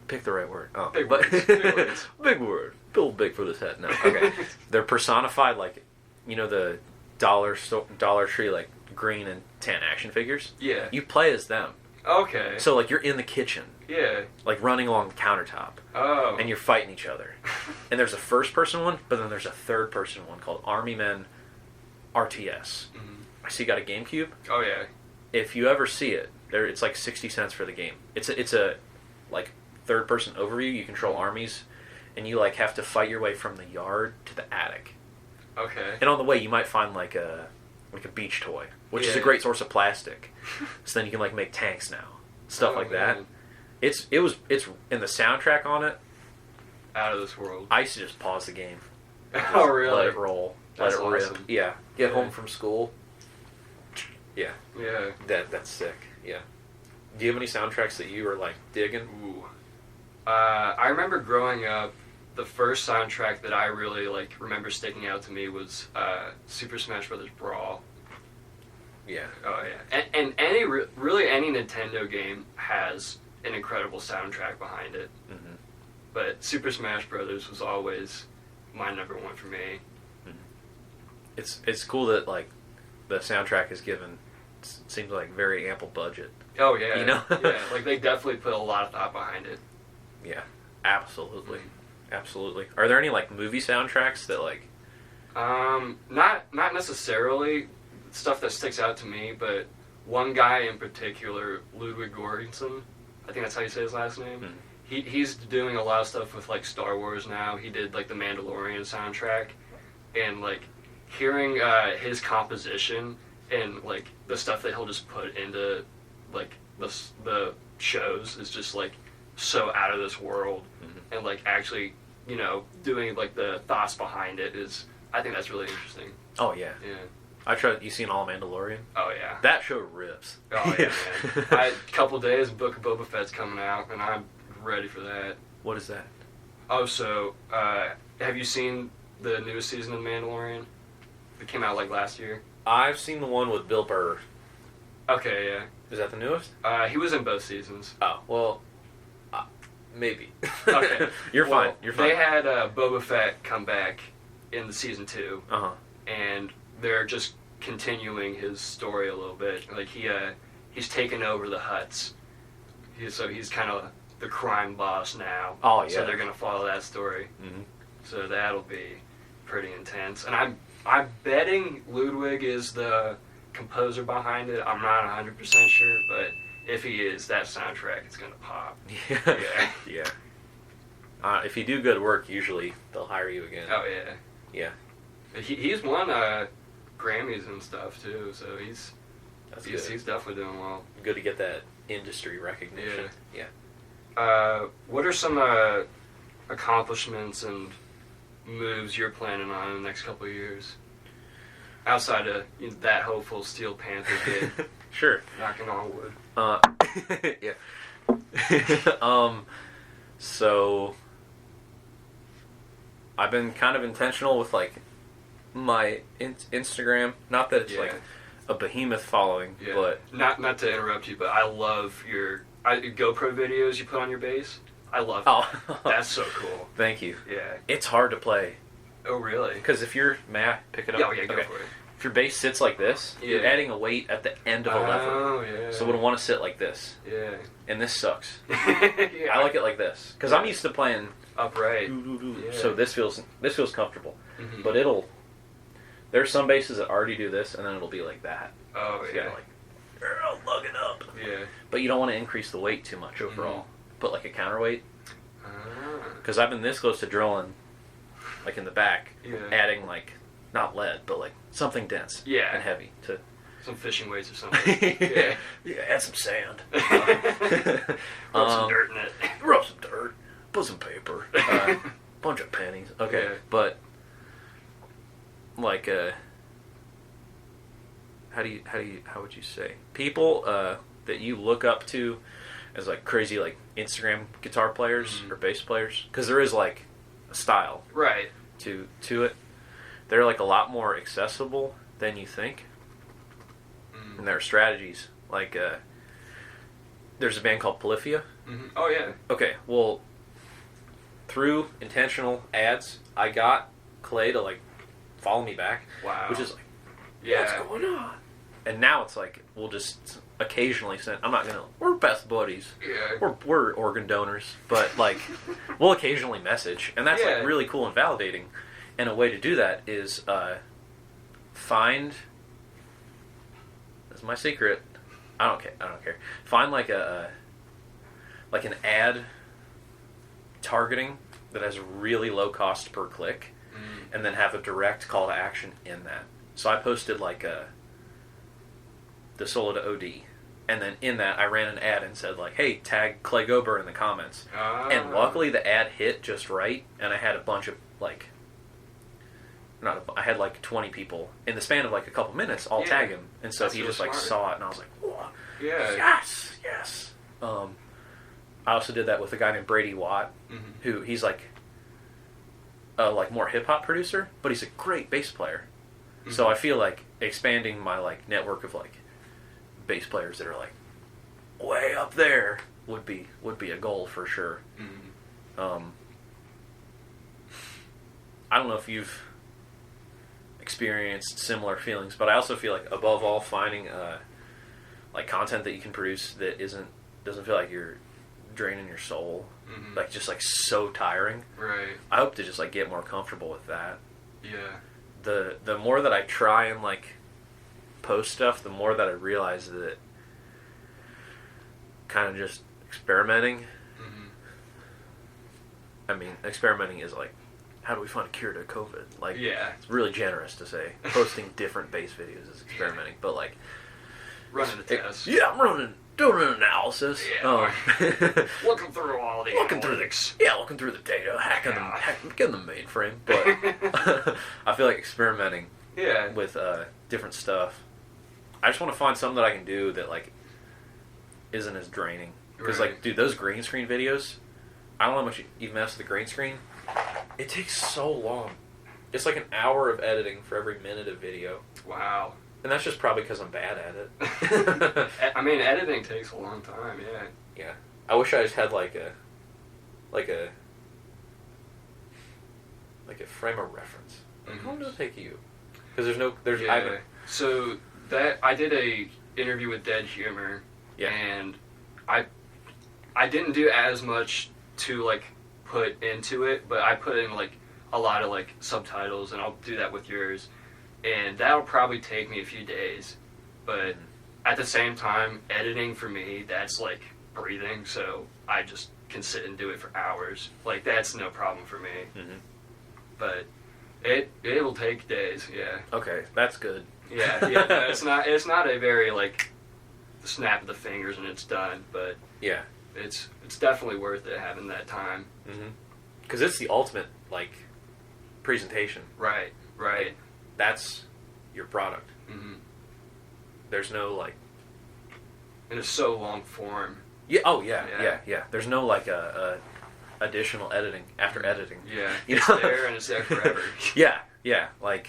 Pick the right word. Oh, big words. Big words. Big word. Build big for this head. No. Okay. They're personified like, you know, the Dollar Tree like green and tan action figures. Yeah. You play as them. Okay. So like you're in the kitchen. Yeah. Like running along the countertop. Oh. And you're fighting each other. And there's a first person one, but then there's a third person one called Army Men RTS. I see you got a GameCube. Oh yeah. If you ever see it, it's like 60 cents for the game. It's a like third person overview. You control armies, and you like have to fight your way from the yard to the attic. Okay. And on the way, you might find like a beach toy, which is a great source of plastic. So then you can like make tanks now, stuff like that. It's and the soundtrack on it. Out of this world. I used to just pause the game. Oh really? Let it roll. That's let it rip. awesome. Yeah. Get home from school. Yeah. Yeah. That's sick. Yeah. Do you have any soundtracks that you were like digging? Ooh. I remember growing up, the first soundtrack that I really like remember sticking out to me was Super Smash Bros. Brawl. Yeah. Oh yeah. And any really any Nintendo game has an incredible soundtrack behind it. Mm-hmm. But Super Smash Bros. Was always my number one for me. Mm-hmm. It's cool that like the soundtrack is given seems like very ample budget. Oh yeah. You know? Yeah, like they definitely put a lot of thought behind it. Yeah. Absolutely. Absolutely. Are there any like movie soundtracks that like not necessarily stuff that sticks out to me, but one guy in particular, Ludwig Göransson, I think that's how you say his last name. Mm-hmm. He's doing a lot of stuff with like Star Wars now. He did like the Mandalorian soundtrack, and like hearing his composition and like the stuff that he'll just put into like the shows is just like so out of this world. Mm-hmm. And like actually you know, doing like the thoughts behind it is, I think that's really interesting. Oh yeah. Yeah. I tried. You seen All Mandalorian? Oh yeah. That show rips. Oh yeah, man. A couple days, Book of Boba Fett's coming out, and I'm ready for that. What is that? Oh, so have you seen the newest season of Mandalorian? It came out like last year. I've seen the one with Bill Burr. Okay, yeah. Is that the newest? He was in both seasons. Oh well, maybe. Okay, You're fine. You're fine. They had Boba Fett come back in the season 2, and they're just continuing his story a little bit. Like he's taken over the Hutts. He's kind of the crime boss now. Oh yeah. So they're gonna follow that story. Mm-hmm. So that'll be pretty intense. And I'm betting Ludwig is the composer behind it. I'm not 100% sure, but if he is, that soundtrack is gonna pop. Yeah. Yeah. If you do good work, usually they'll hire you again. Oh yeah. Yeah. He's won Grammys and stuff too, so he's definitely doing well. Good to get that industry recognition. Yeah. What are some accomplishments and moves you're planning on in the next couple of years? Outside of that hopeful Steel Panther bid. Sure. Knocking on wood. Yeah. So I've been kind of intentional with like my Instagram. Not that it's like a behemoth following, but not to interrupt you, but I love your GoPro videos you put on your bass. I love that. Oh, that's so cool. Thank you. Yeah. It's hard to play. Oh, really? Because if you're... May I pick it up? Yeah, go for it. If your bass sits like this, you're adding a weight at the end of a lever. Oh, yeah. So it would want to sit like this. Yeah. And this sucks. Yeah. I like it like this. Because I'm used to playing... upright. Yeah. So this feels comfortable. Mm-hmm. But it'll... There's some basses that already do this, and then it'll be like that. Oh, so yeah. You're like, lug it up. Yeah. But you don't want to increase the weight too much overall. Put like a counterweight. Ah. Because I've been this close to drilling, like in the back, Yeah. adding like, not lead, but like something dense and heavy to... Some fishing weights or something. Yeah. Add some sand. Rub some dirt in it. Rub some dirt. Put some paper. Bunch of pennies. Okay, Yeah. but like, how would you say? People that you look up to as like crazy like Instagram guitar players or bass players, because there is like a style to it. They're like a lot more accessible than you think, and there are strategies like there's a band called Polyphia. Oh yeah. Okay, well, through intentional ads, I got Clay to like follow me back. Wow. Which is like, what's going on? And now it's like we'll just occasionally send. I'm not gonna. We're best buddies. Yeah. We're organ donors, but like we'll occasionally message, and that's like really cool and validating. And a way to do that is find. That's my secret. I don't care. Find like an ad targeting that has really low cost per click, and then have a direct call to action in that. So I posted like the solo to OD, and then in that I ran an ad and said like, hey, tag Clay Gober in the comments. And luckily the ad hit just right, and I had a bunch of like, I had like 20 people in the span of like a couple minutes all tag him, and so he just like saw it, and I was like, whoa, yes. I also did that with a guy named Brady Watt, who he's like a like more hip hop producer, but he's a great bass player. So I feel like expanding my like network of like bass players that are like way up there would be a goal for sure. I don't know if you've experienced similar feelings, but I also feel like above all finding like content that you can produce that doesn't feel like you're draining your soul, like just like so tiring. Right. I hope to just like get more comfortable with that. Yeah. The more that I try and like post stuff, the more that I realize that kind of just experimenting. I mean, experimenting is like, how do we find a cure to COVID? Like, it's really generous to say posting different bass videos is experimenting, but like running a test. Yeah, I'm running doing an analysis. Yeah. Looking through all the analytics. Looking through the data, hacking the mainframe. But I feel like experimenting with different stuff. I just want to find something that I can do that like isn't as draining. Because like, dude, those green screen videos, I don't know how much you mess with the green screen. It takes so long. It's like an hour of editing for every minute of video. Wow. And that's just probably because I'm bad at it. I mean, editing takes a long time, yeah. Yeah. I wish I just had like a frame of reference. Like, how long does it take you? Because So that I did a interview with Dead Humor, and I didn't do as much to like put into it, but I put in like a lot of like subtitles, and I'll do that with yours, and that'll probably take me a few days. But at the same time, editing for me, that's like breathing, so I just can sit and do it for hours. Like, that's no problem for me. But it will take days. Okay, that's good. No, it's not a very like snap of the fingers and it's done, but it's definitely worth it having that time. Because it's the ultimate like presentation. Right. Like, that's your product. There's no like, and it's so long form. Yeah. There's no like additional editing after editing. It's there and it's there forever. Yeah. Like,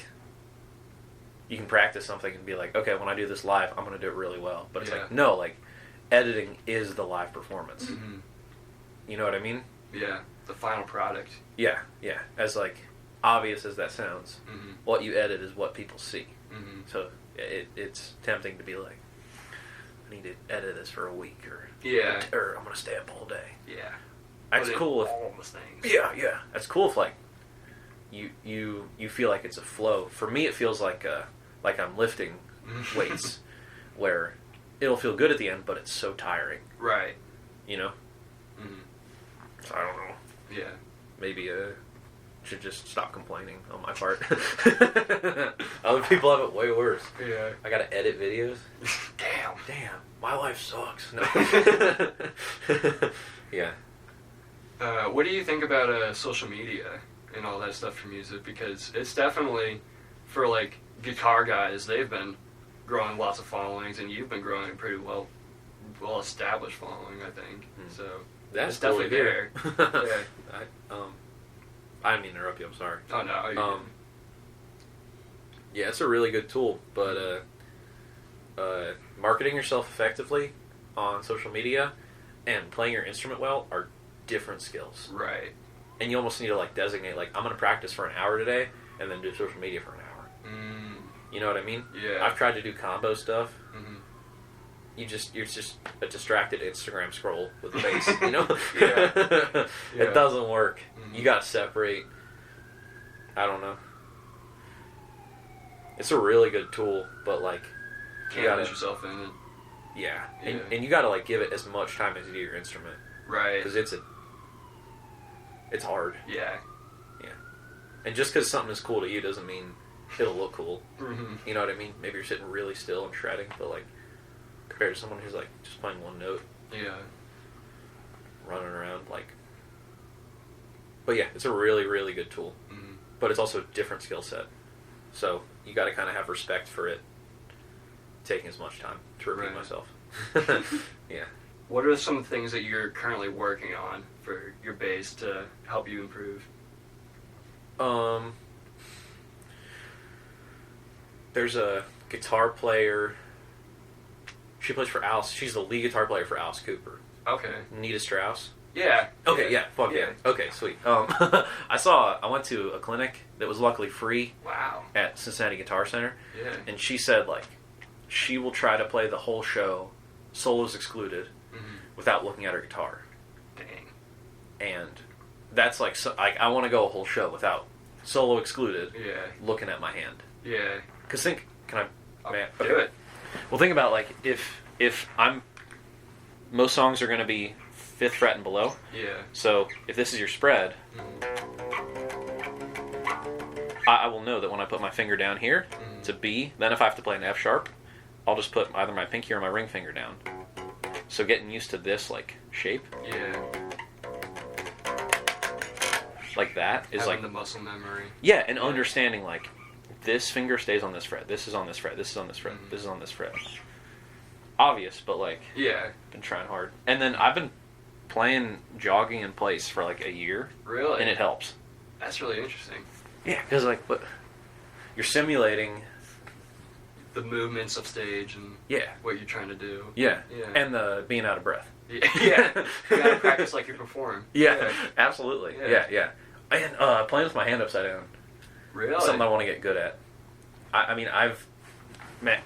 you can practice something and be like, okay, when I do this live, I'm going to do it really well. But it's like, no, like, editing is the live performance. You know what I mean? Yeah, the final product. Yeah. As like obvious as that sounds, what you edit is what people see. So it's tempting to be like, I need to edit this for a week, or I'm going to stay up all day. Yeah. That's cool. All the things. Yeah. That's cool if like you feel like it's a flow. For me, it feels like I'm lifting weights, where it'll feel good at the end, but it's so tiring. Right. You know. So I don't know. Yeah. Maybe should just stop complaining on my part. Other people have it way worse. Yeah. I gotta edit videos. Damn. My life sucks. No. Yeah. What do you think about social media and all that stuff for music? Because it's definitely, for like guitar guys, they've been growing lots of followings, and you've been growing a pretty well established following, I think. So that's it's definitely there. I didn't mean to interrupt you. I'm sorry. Oh no. Yeah, it's a really good tool, but marketing yourself effectively on social media and playing your instrument well are different skills. Right. And you almost need to like designate, like, I'm going to practice for an hour today and then do social media for an hour. You know what I mean? Yeah. I've tried to do combo stuff. You're just a distracted Instagram scroll with the bass, you know? It doesn't work. You got to separate. I don't know. It's a really good tool, but like, you gotta lose yourself in it. Yeah. And you gotta like give it as much time as you do your instrument. Right. Because it's hard. Yeah. And just because something is cool to you doesn't mean it'll look cool. You know what I mean? Maybe you're sitting really still and shredding, but like, compared to someone who's like just playing one note. Yeah. Running around, like. But yeah, it's a really, really good tool. But it's also a different skill set. So you got to kind of have respect for it taking as much time, to repeat myself. Yeah. What are some things that you're currently working on for your bass to help you improve? There's a guitar player. She plays for Alice. She's the lead guitar player for Alice Cooper. Okay. Nita Strauss. Yeah. Okay, yeah. Fuck yeah. Okay, sweet. I went to a clinic that was luckily free. Wow. At Cincinnati Guitar Center. Yeah. And she said, like, she will try to play the whole show, solos excluded, without looking at her guitar. Dang. And that's like, I want to go a whole show without solo excluded. Yeah. Looking at my hand. Yeah. Because do it. Well, think about, like, if I'm, most songs are going to be 5th fret and below. Yeah. So if this is your spread, I will know that when I put my finger down here, it's a B. Then if I have to play an F sharp, I'll just put either my pinky or my ring finger down. So getting used to this like shape, like that is having like the muscle memory. Yeah, and understanding like this finger stays on this fret, this is on this fret, this is on this fret, this is on this fret. Obvious, but like been trying hard. And then I've been playing jogging in place for like a year. Really? And it helps. That's really interesting. Yeah, because like you're simulating the movements of stage and what you're trying to do. Yeah. And the being out of breath. Yeah. You gotta practice like you perform. Yeah. Absolutely. Yeah. And playing with my hand upside down. Really? Something I want to get good at. I mean, man.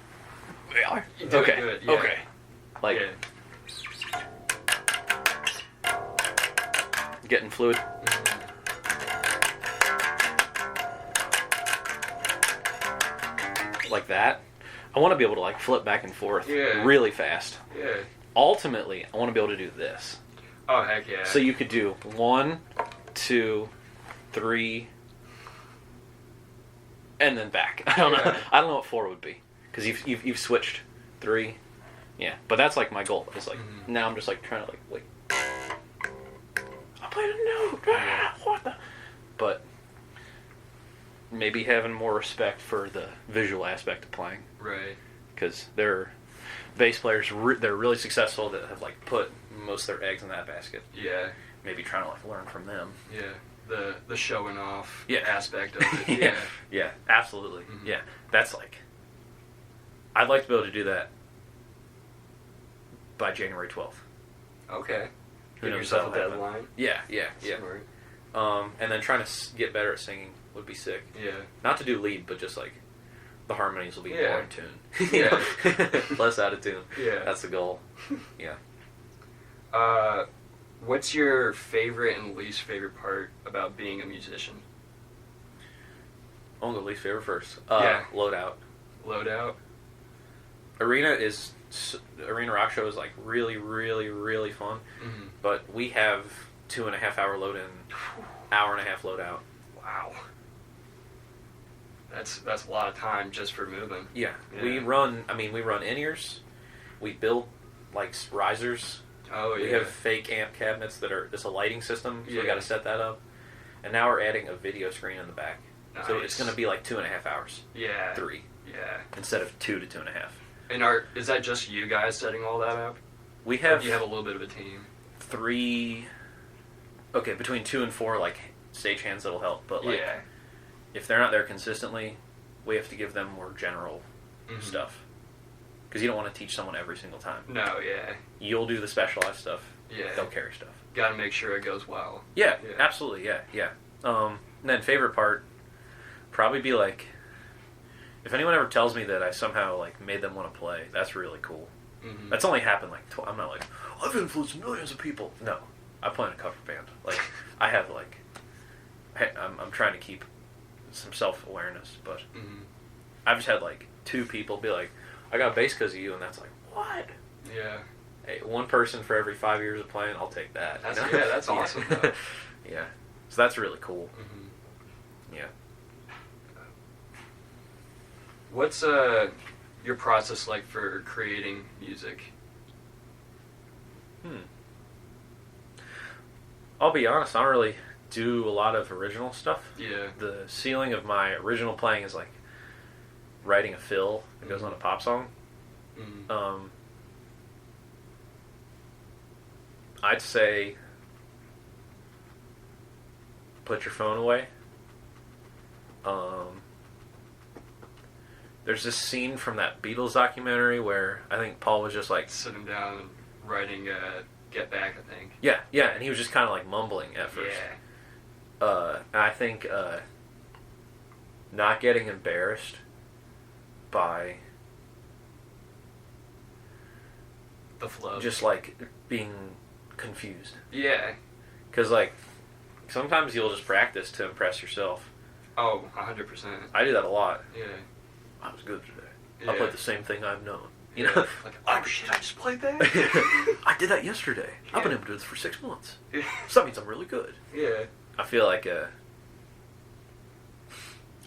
You do it good. Yeah. Okay. Like getting fluid. Like that. I want to be able to like flip back and forth really fast. Yeah. Ultimately, I want to be able to do this. Oh, heck yeah. So you could do 1, 2, 3, and then back. I don't know. I don't know what 4 would be because you've switched 3. Yeah, but that's like my goal. It's like now I'm just like trying to like wait. I played a note. What the? But maybe having more respect for the visual aspect of playing. Right. Because they're bass players. They're really successful that have like put most of their eggs in that basket. Yeah. Maybe trying to like learn from them. Yeah. The showing off aspect of it. Yeah, absolutely. Yeah, that's like, I'd like to be able to do that by January 12th. Okay. Who knows yourself a that'll deadline. Yeah. Smart. And then trying to get better at singing would be sick. Yeah. Not to do lead, but just like the harmonies will be more in tune. Yeah. Less out of tune. Yeah. That's the goal. Yeah. What's your favorite and least favorite part about being a musician? I'll go least favorite first. Loadout. Loadout? Arena rock show is like really, really, really fun. But we have 2.5 hour load in, hour and a half load out. Wow. That's a lot of time just for moving. Yeah. We run in-ears. We build like risers. Oh, yeah. We have fake amp cabinets that are, it's a lighting system, so we got to set that up. And now we're adding a video screen in the back. Nice. So it's going to be like 2.5 hours. Yeah. 3. Yeah. Instead of 2 to 2.5. And is that just you guys setting all that up? We have... Or do you have a little bit of a team? 3... Okay, between 2 and 4, like, stagehands that'll help. But, like, if they're not there consistently, we have to give them more general stuff. Because you don't want to teach someone every single time. No, yeah. You'll do the specialized stuff. Yeah. They'll carry stuff. Got to make sure it goes well. Yeah, absolutely, yeah. And then favorite part, probably be like, if anyone ever tells me that I somehow like made them want to play, that's really cool. That's only happened like, I'm not like, I've influenced millions of people. No, I play in a cover band. Like, I have like, I'm trying to keep some self-awareness, but I've just had like 2 people be like, I got bass because of you, and that's like, what? Yeah. Hey, 1 person for every 5 years of playing, I'll take that. That's, that's awesome. Yeah. So that's really cool. Yeah. What's your process like for creating music? I'll be honest, I don't really do a lot of original stuff. Yeah. The ceiling of my original playing is like writing a fill that goes on a pop song. I'd say put your phone away. There's this scene from that Beatles documentary where I think Paul was just like sitting down and writing Get Back, I think. Yeah, and he was just kind of like mumbling at first. Yeah. And I think not getting embarrassed by the flow. Just like being confused. Yeah. Because like sometimes you'll just practice to impress yourself. Oh, 100%. I do that a lot. Yeah. I was good today. Yeah. I played the same thing I've known. You know? Like, oh shit, I just played that? I did that yesterday. Yeah. I've been able to do this for 6 months. Yeah. So that means I'm really good. Yeah. I feel like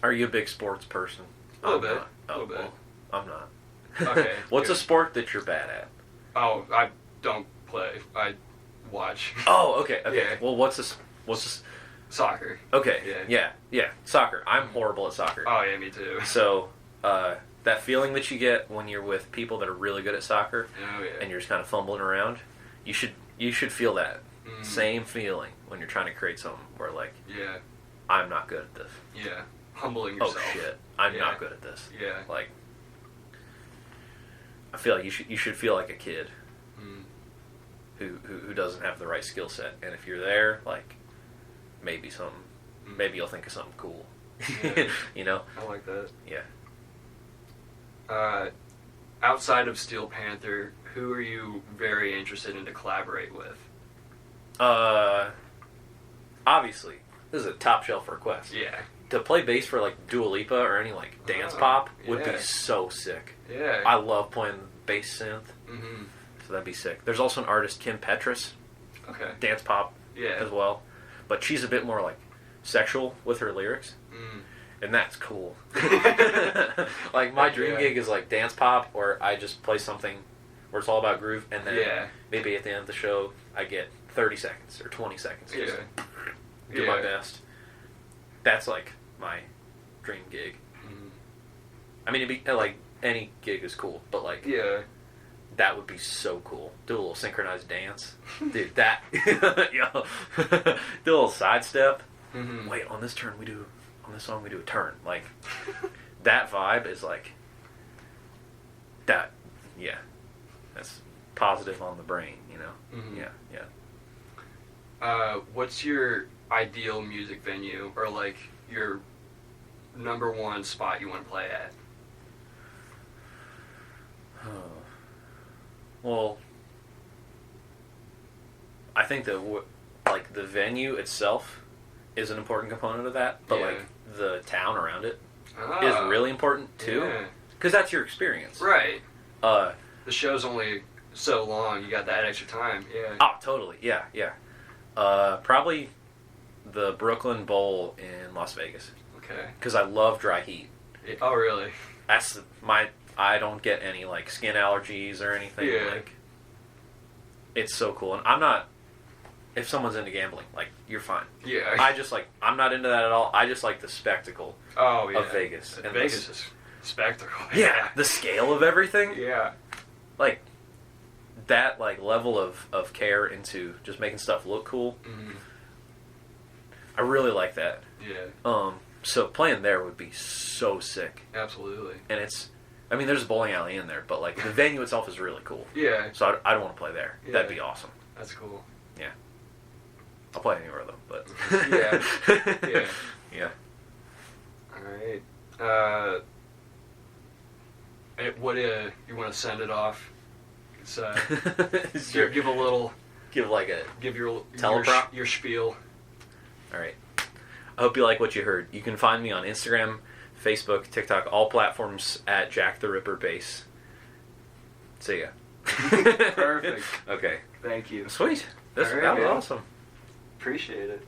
are you a big sports person? A little bit. Well, I'm not. Okay. What's good. a sport that you're bad at? Oh, don't play. I watch. Oh, okay. Yeah. Well, what's this? Soccer. Okay. Yeah. Yeah. Soccer. I'm horrible at soccer. Oh yeah, me too. So, that feeling that you get when you're with people that are really good at soccer, Oh yeah. and you're just kind of fumbling around, you should feel that same feeling when you're trying to create something where like, Yeah. I'm not good at this. Yeah. Humbling yourself. Oh shit, I'm Yeah. not good at this. Yeah. Like, I feel like you should feel like a kid who doesn't have the right skill set, and if you're there, like, maybe you'll think of something cool. Yeah. You know? I like that. Yeah. Outside of Steel Panther, who are you very interested in to collaborate with? Obviously, this is a top shelf request. Yeah. To play bass for like Dua Lipa or any like dance pop would be so sick. Yeah. I love playing bass synth, Mm-hmm. so that'd be sick. There's also an artist, Kim Petras, Okay. dance pop Yeah. as well, but she's a bit more like sexual with her lyrics, and that's cool. Like my dream gig is like dance pop, where I just play something where it's all about groove, and then maybe at the end of the show I get 30 seconds or 20 seconds just to do my best. That's like my dream gig. I mean, it'd be like any gig is cool, but like that would be so cool. Do a little synchronized dance, dude. That yo, do a little sidestep. Wait, on this song we do a turn. Like that vibe is like that. Yeah, that's positive on the brain. You know. Yeah. What's your ideal music venue, or like your number one spot you want to play at? Well, I think that like the venue itself is an important component of that, but like the town around it is really important too, because that's your experience, Right. The show's only so long. You got that extra time. Yeah. Oh, totally. Yeah. Probably the Brooklyn Bowl in Las Vegas, Okay. because I love dry heat. Oh, really? That's I don't get any like skin allergies or anything. Yeah. Like, it's so cool, and I'm not. If someone's into gambling, like, you're fine. Yeah. I'm not into that at all. I just like the spectacle of Vegas. And Vegas is spectacle. Yeah, the scale of everything. Yeah. Like, that, like, level of care into just making stuff look cool. I really like that. Yeah. So playing there would be so sick. Absolutely. And there's a bowling alley in there, but, like, the venue itself is really cool. Yeah. So I don't want to play there. Yeah. That'd be awesome. That's cool. Yeah. I'll play anywhere, though, but... Yeah. Yeah. Yeah. All right. What you want to send it off? It's, Sure. give a little... Give, like, a... Give your teleprop? your spiel. All right. I hope you like what you heard. You can find me on Instagram, Facebook, TikTok, all platforms at Jack the Ripper Bass. See ya. Perfect. Okay. Thank you. Sweet. All right, That was man. awesome. Appreciate it.